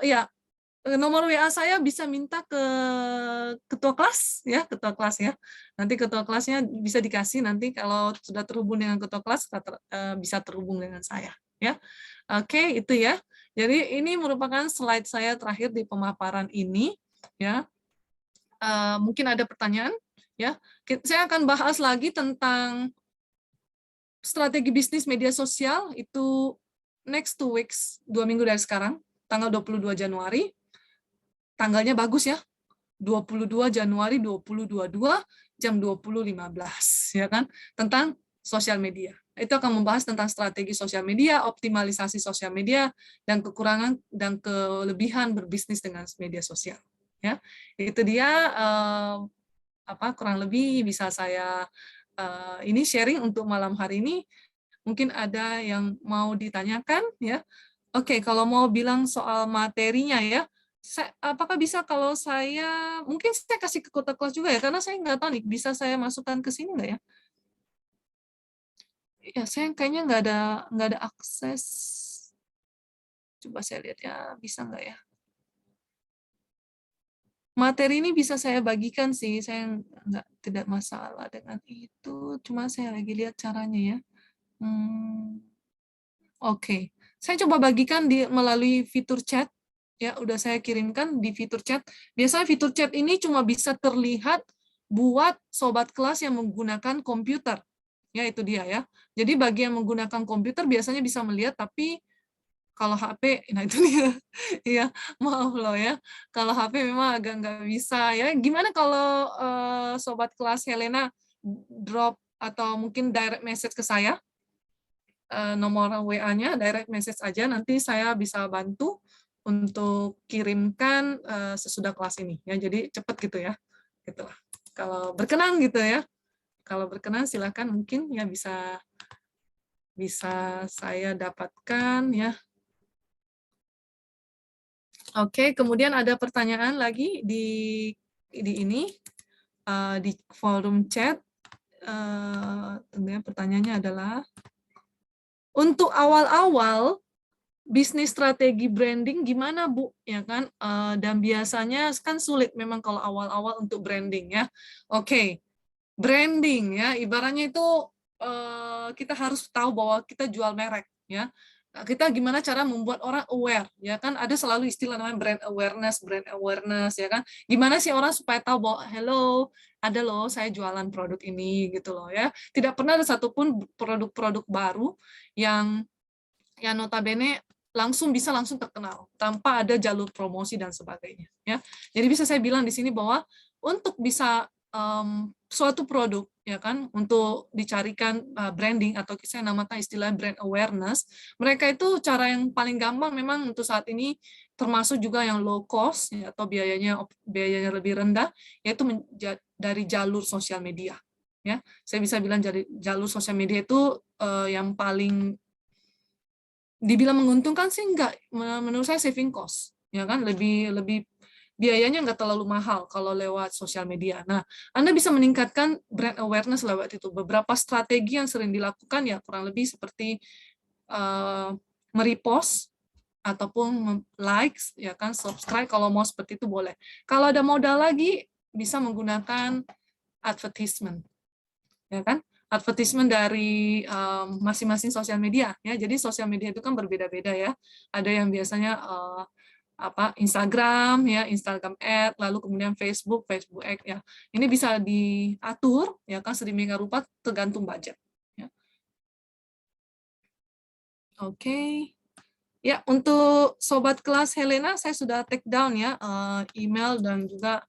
WA saya bisa minta ke ketua kelas ya, ketua kelas ya. Nanti ketua kelasnya bisa dikasih, nanti kalau sudah terhubung dengan ketua kelas bisa terhubung dengan saya ya. Oke, itu ya. Jadi ini merupakan slide saya terakhir di pemaparan ini ya. Mungkin ada pertanyaan ya. Saya akan bahas lagi tentang strategi bisnis media sosial itu next 2 weeks, 2 minggu dari sekarang, tanggal 22 Januari. Tanggalnya bagus ya. 22 Januari 2022 jam 20.15 ya kan, tentang sosial media. Itu akan membahas tentang strategi sosial media, optimalisasi sosial media, dan kekurangan dan kelebihan berbisnis dengan media sosial. Ya, itu dia kurang lebih bisa saya ini sharing untuk malam hari ini. Mungkin ada yang mau ditanyakan ya. Oke, kalau mau bilang soal materinya ya, apakah bisa kalau saya mungkin saya kasih ke kota kelas juga ya, karena saya nggak tahu nih bisa saya masukkan ke sini nggak ya? Ya, saya kayaknya nggak ada akses. Coba saya lihat ya, bisa nggak ya? Materi ini bisa saya bagikan sih, saya tidak masalah dengan itu, cuma saya lagi lihat caranya ya. Oke, saya coba bagikan melalui fitur chat, ya udah saya kirimkan di fitur chat. Biasanya fitur chat ini cuma bisa terlihat buat sobat kelas yang menggunakan komputer, ya itu dia ya. Jadi bagi yang menggunakan komputer biasanya bisa melihat, tapi kalau HP, nah itu dia, ya maaf loh ya. Kalau HP memang agak nggak bisa ya. Gimana kalau sobat kelas Helena drop atau mungkin direct message ke saya? Nomor WA-nya, direct message aja, nanti saya bisa bantu untuk kirimkan sesudah kelas ini. Ya, jadi cepat gitu ya. Gitulah. Kalau berkenan gitu ya. Kalau berkenan silakan mungkin ya bisa saya dapatkan ya. Oke, kemudian ada pertanyaan lagi di ini di forum chat. Tentunya pertanyaannya adalah untuk awal-awal bisnis strategi branding gimana Bu, ya kan? Dan biasanya kan sulit memang kalau awal-awal untuk branding ya. Oke, branding ya, ibaratnya itu kita harus tahu bahwa kita jual merek, ya. Nah, kita gimana cara membuat orang aware, ya kan? Ada selalu istilah namanya brand awareness, ya kan? Gimana sih orang supaya tahu bahwa hello, ada loh saya jualan produk ini gitu loh, ya. Tidak pernah ada satupun produk-produk baru yang notabene bisa langsung terkenal tanpa ada jalur promosi dan sebagainya, ya. Jadi bisa saya bilang di sini bahwa untuk bisa suatu produk, ya kan, untuk dicarikan branding atau saya namakan istilah brand awareness, mereka itu cara yang paling gampang memang untuk saat ini, termasuk juga yang low cost ya, atau biayanya lebih rendah, yaitu dari jalur sosial media, ya. Saya bisa bilang dari jalur sosial media itu yang paling dibilang menguntungkan sih enggak, menurut saya saving cost, ya kan, lebih biayanya nggak terlalu mahal kalau lewat sosial media. Nah, Anda bisa meningkatkan brand awareness lewat itu. Beberapa strategi yang sering dilakukan ya kurang lebih seperti merepost ataupun likes, ya kan, subscribe kalau mau seperti itu boleh. Kalau ada modal lagi bisa menggunakan advertisement, ya kan? Advertisement dari masing-masing sosial media, ya. Jadi sosial media itu kan berbeda-beda ya. Ada yang biasanya Instagram ya, Instagram Ad, lalu kemudian Facebook Ad ya. Ini bisa diatur ya kan sedemikian rupa tergantung budget. Ya. Oke. Ya, untuk sobat kelas Helena saya sudah take down ya email dan juga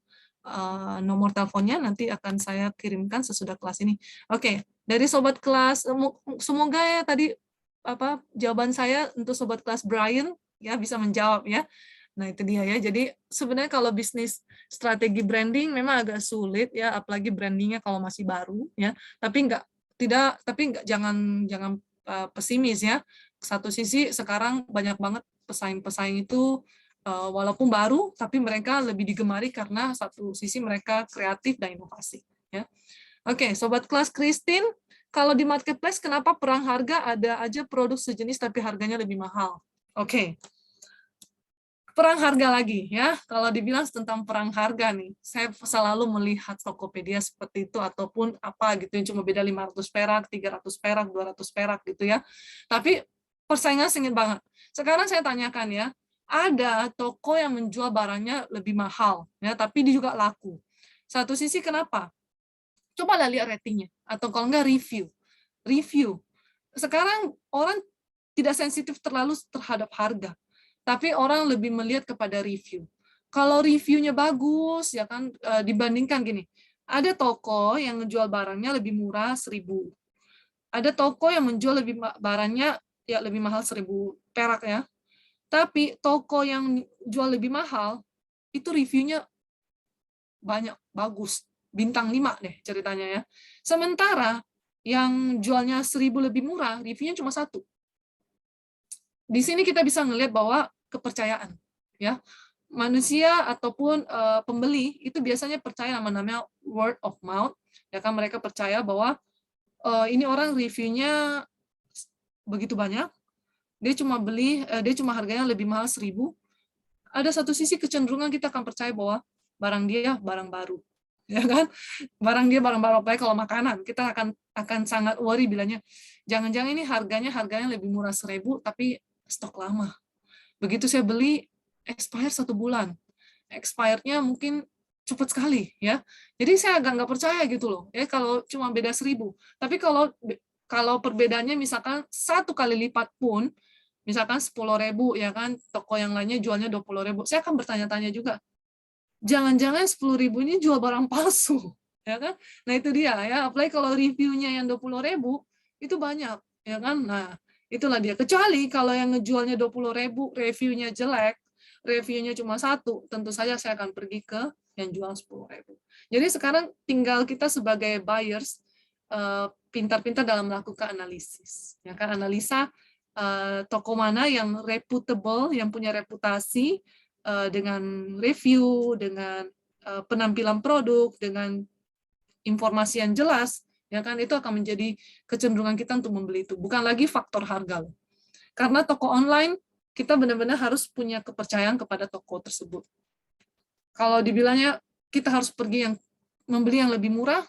nomor teleponnya, nanti akan saya kirimkan sesudah kelas ini. Oke, dari sobat kelas, semoga ya tadi jawaban saya untuk sobat kelas Brian ya bisa menjawab ya. Nah, itu dia ya. Jadi sebenarnya kalau bisnis strategi branding memang agak sulit ya, apalagi brandingnya kalau masih baru ya. Tapi jangan pesimis ya. Satu sisi sekarang banyak banget pesaing-pesaing itu walaupun baru, tapi mereka lebih digemari karena satu sisi mereka kreatif dan inovasi. Ya. Oke, sobat kelas Christine, kalau di marketplace kenapa perang harga ada aja produk sejenis tapi harganya lebih mahal? Oke. Perang harga lagi ya, kalau dibilang tentang perang harga nih, saya selalu melihat Tokopedia seperti itu ataupun apa gitu yang cuma beda 500 perak, 300 perak, 200 perak gitu ya. Tapi persaingan sengit banget. Sekarang saya tanyakan ya, ada toko yang menjual barangnya lebih mahal ya, tapi dia juga laku. Satu sisi kenapa? Coba lihat ratingnya atau kalau enggak review. Review. Sekarang orang tidak sensitif terlalu terhadap harga, tapi orang lebih melihat kepada review. Kalau reviewnya bagus, ya kan, dibandingkan gini, ada toko yang menjual barangnya lebih murah 1.000, ada toko yang menjual barangnya ya lebih mahal 1.000 perak ya, tapi toko yang jual lebih mahal itu reviewnya banyak, bagus, bintang 5 deh ceritanya ya. Sementara yang jualnya 1.000 lebih murah, reviewnya cuma 1. Di sini kita bisa melihat bahwa kepercayaan, ya, manusia ataupun pembeli itu biasanya percaya namanya word of mouth, ya kan, mereka percaya bahwa ini orang reviewnya begitu banyak, dia cuma harganya lebih mahal 1.000. Ada satu sisi kecenderungan kita akan percaya bahwa barang dia barang baru, ya kan, barang dia barang baru. Apalagi kalau makanan, kita akan sangat worry bilangnya jangan-jangan ini harganya lebih murah 1.000 tapi stok lama. Begitu saya beli, expire 1 bulan. Expirednya mungkin cepat sekali ya. Jadi saya agak nggak percaya gitu loh. Ya kalau cuma beda 1.000. Tapi kalau perbedaannya misalkan 1 kali lipat pun, misalkan 10.000 ya kan, toko yang lainnya jualnya 20.000. Saya akan bertanya-tanya juga. Jangan-jangan 10.000 ini jual barang palsu, ya kan? Nah itu dia ya. Apalagi kalau reviewnya yang 20.000 itu banyak, ya kan? Nah itulah dia. Kecuali kalau yang ngejualnya 20.000, reviewnya jelek, reviewnya cuma 1, tentu saja saya akan pergi ke yang jual 10.000. Jadi sekarang tinggal kita sebagai buyers pintar-pintar dalam melakukan analisis, ya kan, analisa toko mana yang reputable, yang punya reputasi dengan review, dengan penampilan produk, dengan informasi yang jelas, ya kan, itu akan menjadi kecenderungan kita untuk membeli itu. Bukan lagi faktor harga. Karena toko online kita benar-benar harus punya kepercayaan kepada toko tersebut. Kalau dibilangnya kita harus pergi membeli yang lebih murah,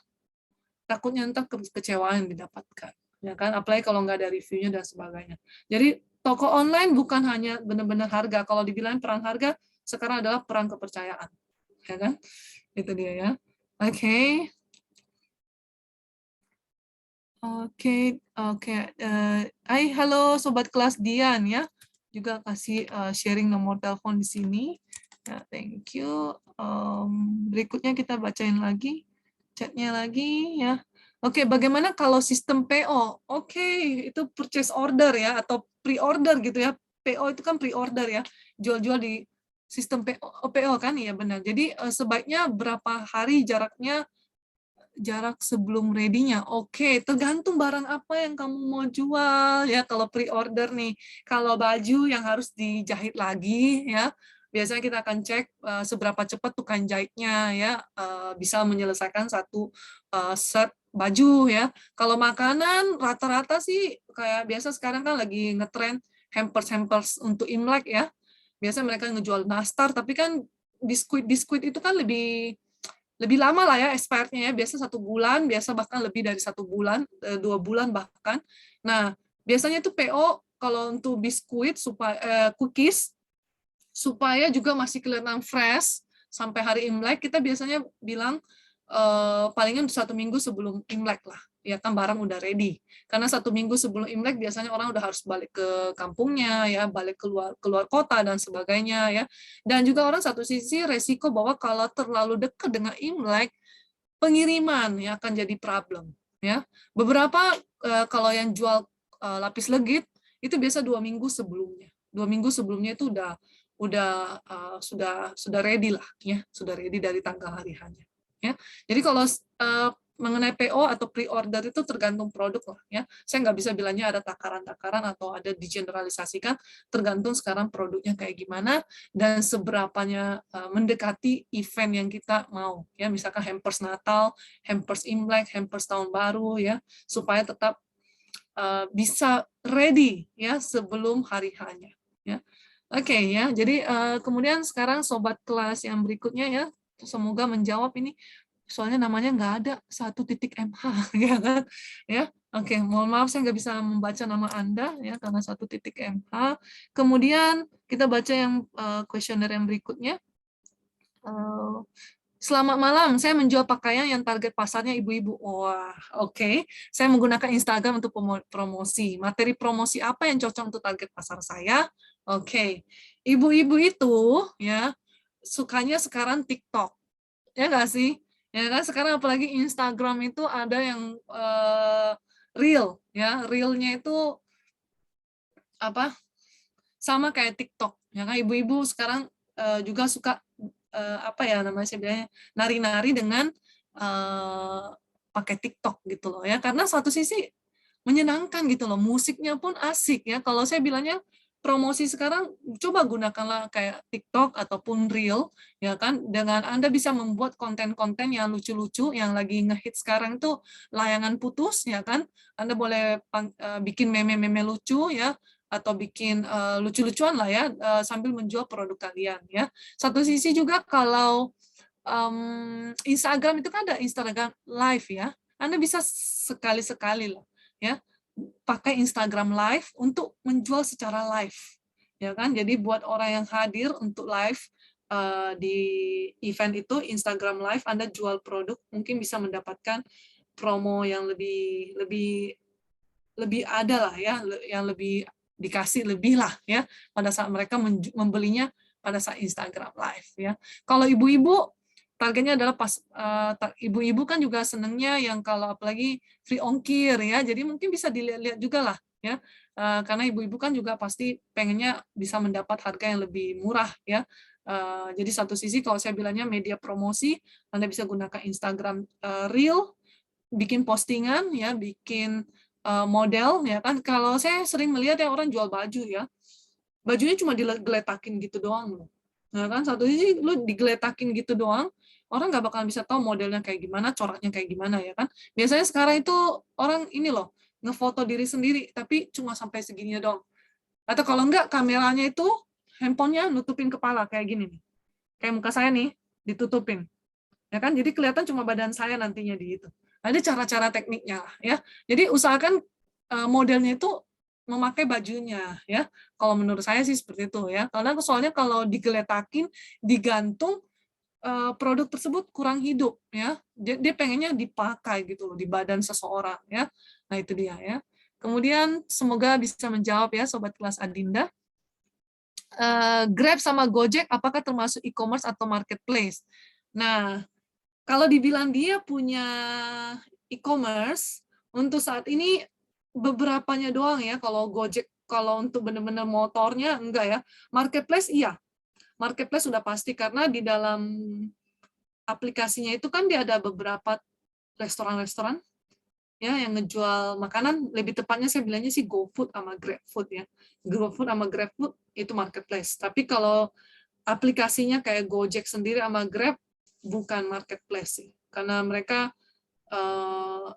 takutnya ntar kekecewaan yang didapatkan, ya kan? Apalagi kalau nggak ada reviewnya dan sebagainya. Jadi toko online bukan hanya benar-benar harga. Kalau dibilang perang harga, sekarang adalah perang kepercayaan, ya kan? Itu dia ya. Oke. Oke, oke. Hai, halo Sobat Kelas Dian ya. Juga kasih sharing nomor telepon di sini. Ya, thank you. Berikutnya kita bacain lagi chatnya lagi ya. Oke, bagaimana kalau sistem PO? Oke, itu purchase order ya atau pre-order gitu ya. PO itu kan pre-order ya. Jual-jual di sistem PO kan? Iya benar. Jadi sebaiknya berapa hari jarak sebelum ready-nya. Oke, tergantung barang apa yang kamu mau jual ya. Kalau pre-order nih, kalau baju yang harus dijahit lagi ya, biasanya kita akan cek seberapa cepat tukang jahitnya ya, bisa menyelesaikan satu set baju ya. Kalau makanan rata-rata sih kayak biasa sekarang kan lagi ngetren hampers untuk Imlek ya. Biasa mereka ngejual nastar, tapi kan biskuit itu kan lebih lama lah ya expirednya ya, biasa 1 bulan, biasa bahkan lebih dari 1 bulan, 2 bulan bahkan. Nah, biasanya itu PO kalau untuk biskuit supaya cookies supaya juga masih kelihatan fresh sampai hari Imlek, kita biasanya bilang palingan 1 minggu sebelum Imlek lah, ya kan barang udah ready. Karena 1 minggu sebelum Imlek biasanya orang udah harus balik ke kampungnya, ya balik keluar kota dan sebagainya, ya. Dan juga orang satu sisi resiko bahwa kalau terlalu dekat dengan Imlek, pengiriman ya akan jadi problem, ya. Beberapa kalau yang jual lapis legit itu biasa 2 minggu sebelumnya. 2 minggu sebelumnya itu sudah ready lah ya, sudah ready dari tanggal hari hanya ya. Jadi kalau mengenai PO atau pre-order itu tergantung produk lah ya. Saya nggak bisa bilangnya ada takaran-takaran atau ada digeneralisasikan, tergantung sekarang produknya kayak gimana dan seberapanya mendekati event yang kita mau ya, misalkan hampers Natal, hampers Imlek, hampers tahun baru ya, supaya tetap bisa ready ya sebelum hari hanya ya. Oke ya, jadi kemudian sekarang sobat kelas yang berikutnya ya, semoga menjawab ini, soalnya namanya nggak ada 1.mh ya kan ya. Oke, mohon maaf saya nggak bisa membaca nama Anda ya karena 1.mh. Kemudian kita baca yang kuesioner yang berikutnya. Selamat malam, saya menjual pakaian yang target pasarnya ibu-ibu. Wah, oke. Saya menggunakan Instagram untuk promosi. Materi promosi apa yang cocok untuk target pasar saya? Oke. Ibu-ibu itu ya sukanya sekarang TikTok. Ya nggak sih? Ya kan sekarang apalagi Instagram itu ada yang reel ya. Reelnya itu apa? Sama kayak TikTok. Ya kan ibu-ibu sekarang juga suka apa ya namanya sebenarnya nari-nari dengan pakai TikTok gitu loh ya, karena satu sisi menyenangkan gitu loh, musiknya pun asik ya. Kalau saya bilangnya promosi sekarang coba gunakanlah kayak TikTok ataupun Reel ya kan, dengan Anda bisa membuat konten-konten yang lucu-lucu yang lagi ngehit sekarang itu layangan putus ya kan. Anda boleh bikin meme-meme lucu ya, atau bikin lucu-lucuan lah ya sambil menjual produk kalian ya. Satu sisi juga kalau Instagram itu kan ada Instagram Live ya. Anda bisa sekali-sekali lah ya pakai Instagram Live untuk menjual secara live ya kan. Jadi buat orang yang hadir untuk live di event itu Instagram Live, Anda jual produk mungkin bisa mendapatkan promo yang lebih ada lah ya, yang lebih dikasih lebih lah ya pada saat mereka membelinya pada saat Instagram Live ya. Kalau ibu-ibu targetnya adalah pas ibu-ibu kan juga senengnya yang kalau apalagi free ongkir ya, jadi mungkin bisa dilihat-lihat juga lah ya, karena ibu-ibu kan juga pasti pengennya bisa mendapat harga yang lebih murah ya. Jadi satu sisi kalau saya bilangnya media promosi, Anda bisa gunakan Instagram Reel, bikin postingan ya, bikin model ya kan. Kalau saya sering melihat yang orang jual baju ya, bajunya cuma digeletakin gitu doang loh. Nah kan satu sisi lu digeletakin gitu doang, orang nggak bakalan bisa tahu modelnya kayak gimana, coraknya kayak gimana ya kan. Biasanya sekarang itu orang ini loh, ngefoto diri sendiri tapi cuma sampai segininya doang. Atau kalau enggak kameranya itu handphonenya nutupin kepala kayak gini nih. Kayak muka saya nih ditutupin. Ya kan? Jadi kelihatan cuma badan saya nantinya di itu. Ada cara-cara tekniknya lah ya. Jadi usahakan modelnya itu memakai bajunya ya. Kalau menurut saya sih seperti itu ya. Karena soalnya kalau digeletakin, digantung, produk tersebut kurang hidup ya. Dia pengennya dipakai gitu loh di badan seseorang ya. Nah, itu dia ya. Kemudian semoga bisa menjawab ya sobat kelas Adinda. Grab sama Gojek apakah termasuk e-commerce atau marketplace? Nah, kalau dibilang dia punya e-commerce, untuk saat ini beberapanya doang ya. Kalau Gojek, kalau untuk benar-benar motornya enggak ya. Marketplace iya. Marketplace sudah pasti karena di dalam aplikasinya itu kan dia ada beberapa restoran-restoran ya yang ngejual makanan, lebih tepatnya saya bilangnya sih GoFood sama GrabFood ya. GoFood sama GrabFood itu marketplace. Tapi kalau aplikasinya kayak Gojek sendiri sama Grab bukan marketplace sih. Karena mereka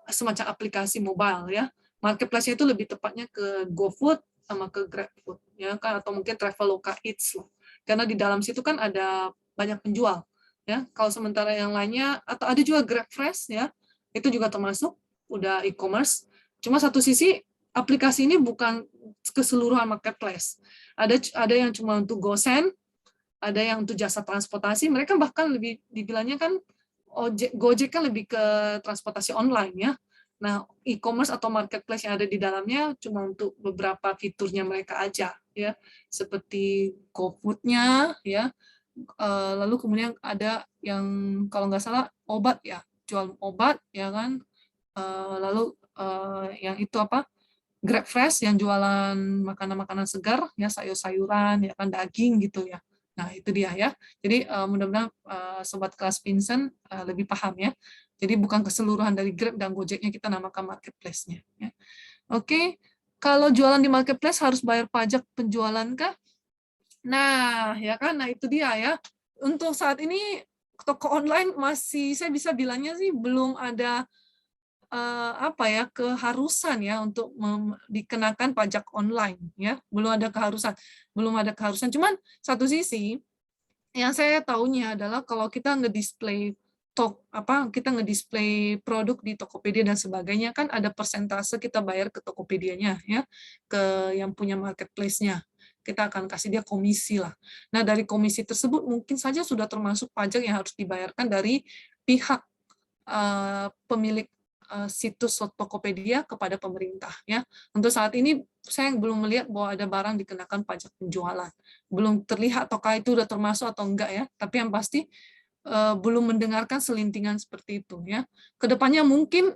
semacam aplikasi mobile ya. Marketplace-nya itu lebih tepatnya ke GoFood sama ke GrabFood ya kan, atau mungkin Traveloka Eats loh. Karena di dalam situ kan ada banyak penjual ya. Kalau sementara yang lainnya atau ada juga GrabFresh ya. Itu juga termasuk udah e-commerce. Cuma satu sisi aplikasi ini bukan keseluruhan marketplace. Ada yang cuma untuk GoSend, ada yang untuk jasa transportasi. Mereka bahkan lebih dibilangnya kan Gojek kan lebih ke transportasi online ya. Nah, e-commerce atau marketplace yang ada di dalamnya cuma untuk beberapa fiturnya mereka aja ya, seperti GoFood-nya ya. Lalu kemudian ada yang kalau nggak salah obat ya, jual obat ya kan. Lalu yang itu apa? GrabFresh yang jualan makanan-makanan segar ya, sayur-sayuran ya kan, daging gitu ya. Nah, itu dia ya. Jadi mudah-mudahan sobat kelas Vincent lebih paham ya. Jadi bukan keseluruhan dari Grab dan Gojeknya kita namakan marketplace-nya ya. Oke. Kalau jualan di marketplace harus bayar pajak penjualan kah? Nah, ya kan. Nah, itu dia ya. Untuk saat ini toko online masih saya bisa bilangnya sih belum ada apa ya, keharusan ya untuk dikenakan pajak online ya, belum ada keharusan. Cuman satu sisi yang saya tahunya adalah kalau kita ngedisplay kita ngedisplay produk di Tokopedia dan sebagainya kan ada persentase kita bayar ke Tokopedia-nya ya, ke yang punya marketplace-nya. Kita akan kasih dia komisi lah. Nah, dari komisi tersebut mungkin saja sudah termasuk pajak yang harus dibayarkan dari pihak pemilik situs Tokopedia kepada pemerintah ya. Untuk saat ini saya belum melihat bahwa ada barang dikenakan pajak penjualan. Belum terlihat apakah itu sudah termasuk atau enggak ya. Tapi yang pasti belum mendengarkan selintingan seperti itu ya. Kedepannya mungkin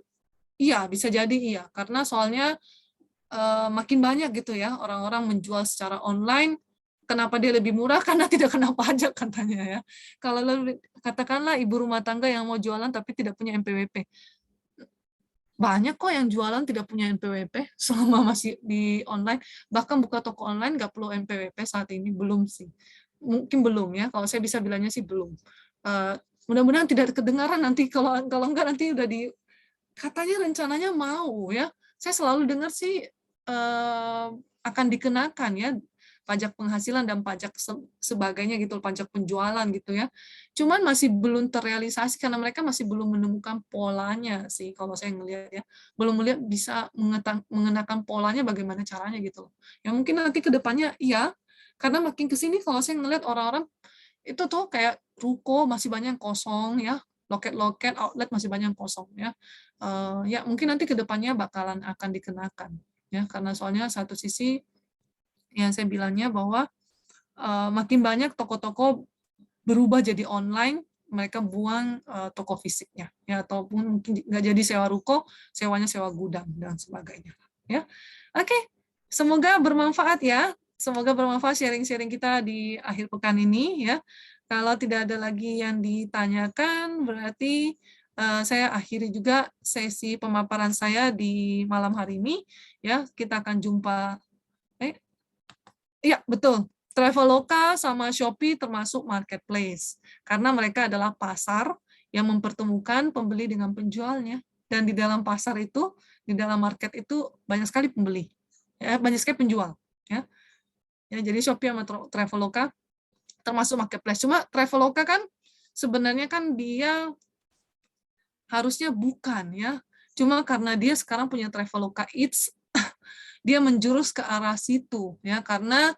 iya, bisa jadi iya, karena soalnya makin banyak gitu ya orang-orang menjual secara online. Kenapa dia lebih murah? Karena tidak kena pajak katanya ya. Kalau katakanlah ibu rumah tangga yang mau jualan tapi tidak punya NPWP, banyak kok yang jualan tidak punya NPWP selama masih di online. Bahkan buka toko online nggak perlu NPWP saat ini, belum sih. Mungkin belum ya, kalau saya bisa bilangnya sih belum. Mudah-mudahan tidak kedengaran nanti, kalau enggak nanti udah katanya rencananya mau ya. Saya selalu dengar sih akan dikenakan ya pajak penghasilan dan pajak sebagainya gitu, pajak penjualan gitu ya. Cuman masih belum terrealisasi karena mereka masih belum menemukan polanya sih kalau saya ngelihat ya. Belum melihat bisa mengenakan polanya bagaimana caranya gitu. Ya mungkin nanti ke depannya iya, karena makin ke sini kalau saya ngelihat orang-orang itu tuh kayak ruko masih banyak yang kosong ya, loket-loket outlet masih banyak yang kosong ya. Ya mungkin nanti ke depannya bakalan akan dikenakan ya, karena soalnya satu sisi yang saya bilangnya bahwa makin banyak toko-toko berubah jadi online, mereka buang toko fisiknya ya, ataupun mungkin nggak jadi sewa ruko, sewanya sewa gudang dan sebagainya ya. Oke, semoga bermanfaat ya, semoga bermanfaat sharing-sharing kita di akhir pekan ini ya. Kalau tidak ada lagi yang ditanyakan, berarti saya akhiri juga sesi pemaparan saya di malam hari ini ya. Kita akan jumpa. Iya, betul. Traveloka sama Shopee termasuk marketplace, karena mereka adalah pasar yang mempertemukan pembeli dengan penjualnya. Dan di dalam pasar itu, di dalam market itu banyak sekali pembeli, ya, banyak sekali penjual. Ya. Ya, jadi Shopee sama Traveloka termasuk marketplace. Cuma Traveloka kan sebenarnya kan dia Harusnya bukan ya. Cuma karena dia sekarang punya Traveloka Eats, dia menjurus ke arah situ ya, karena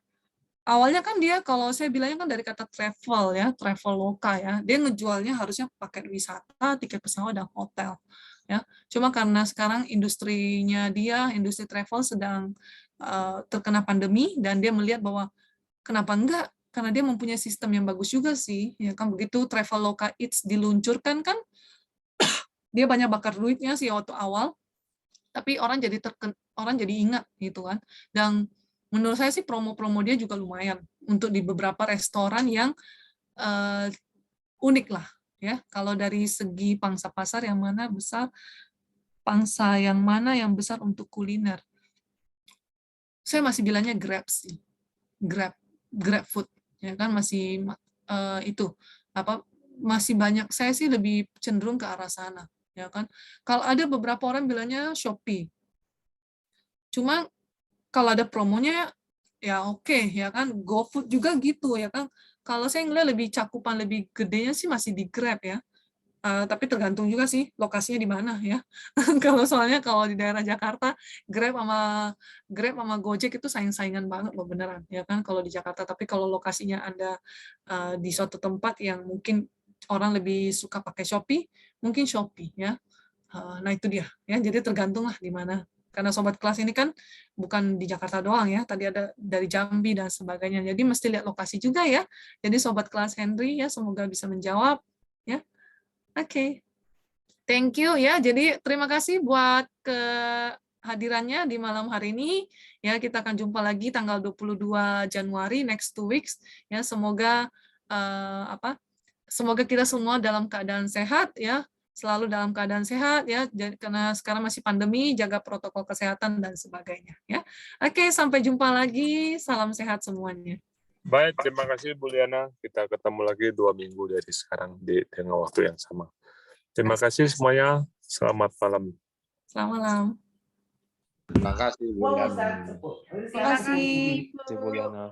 awalnya kan dia, kalau saya bilangnya kan dari kata travel ya, Traveloka ya, dia ngejualnya harusnya paket wisata, tiket pesawat, dan hotel ya. Cuma karena sekarang industrinya dia, industri travel sedang terkena pandemi, dan dia melihat bahwa kenapa enggak, karena dia mempunyai sistem yang bagus juga sih ya kan. Begitu Traveloka Eats diluncurkan kan, dia banyak bakar duitnya sih waktu awal, tapi orang jadi ingat gitu kan. Dan menurut saya sih promo-promo dia juga lumayan untuk di beberapa restoran yang eh, unik lah ya. Kalau dari segi pangsa pasar yang mana besar, pangsa yang mana yang besar untuk kuliner, saya masih bilangnya Grab sih, Grab food ya kan, masih itu apa, masih banyak, saya sih lebih cenderung ke arah sana ya kan. Kalau ada beberapa orang bilangnya Shopee, cuma kalau ada promonya ya oke ya kan. GoFood juga gitu ya kan. Kalau saya ngeliat lebih cakupan lebih gedenya sih masih di Grab ya. Tapi tergantung juga sih lokasinya di mana ya. Kalau soalnya kalau di daerah Jakarta, Grab sama Gojek itu saing-saingan banget loh beneran ya kan kalau di Jakarta. Tapi kalau lokasinya Anda di suatu tempat yang mungkin orang lebih suka pakai Shopee, mungkin Shopee ya. Nah itu dia ya. Jadi tergantung lah di mana. Karena sobat kelas ini kan bukan di Jakarta doang ya. Tadi ada dari Jambi dan sebagainya. Jadi mesti lihat lokasi juga ya. Jadi sobat kelas Henry ya, semoga bisa menjawab ya. Oke. Thank you ya. Jadi terima kasih buat kehadirannya di malam hari ini. Ya, kita akan jumpa lagi tanggal 22 Januari next 2 weeks. Ya, semoga semoga kita semua dalam keadaan sehat ya. Selalu dalam keadaan sehat ya. Karena sekarang masih pandemi, jaga protokol kesehatan dan sebagainya ya. Oke, sampai jumpa lagi. Salam sehat semuanya. Baik, terima kasih Bu Liana. Kita ketemu lagi 2 minggu dari sekarang dengan waktu yang sama. Terima kasih semuanya. Selamat malam. Selamat malam. Terima kasih Bu Liana. Terima kasih. Bu Liana.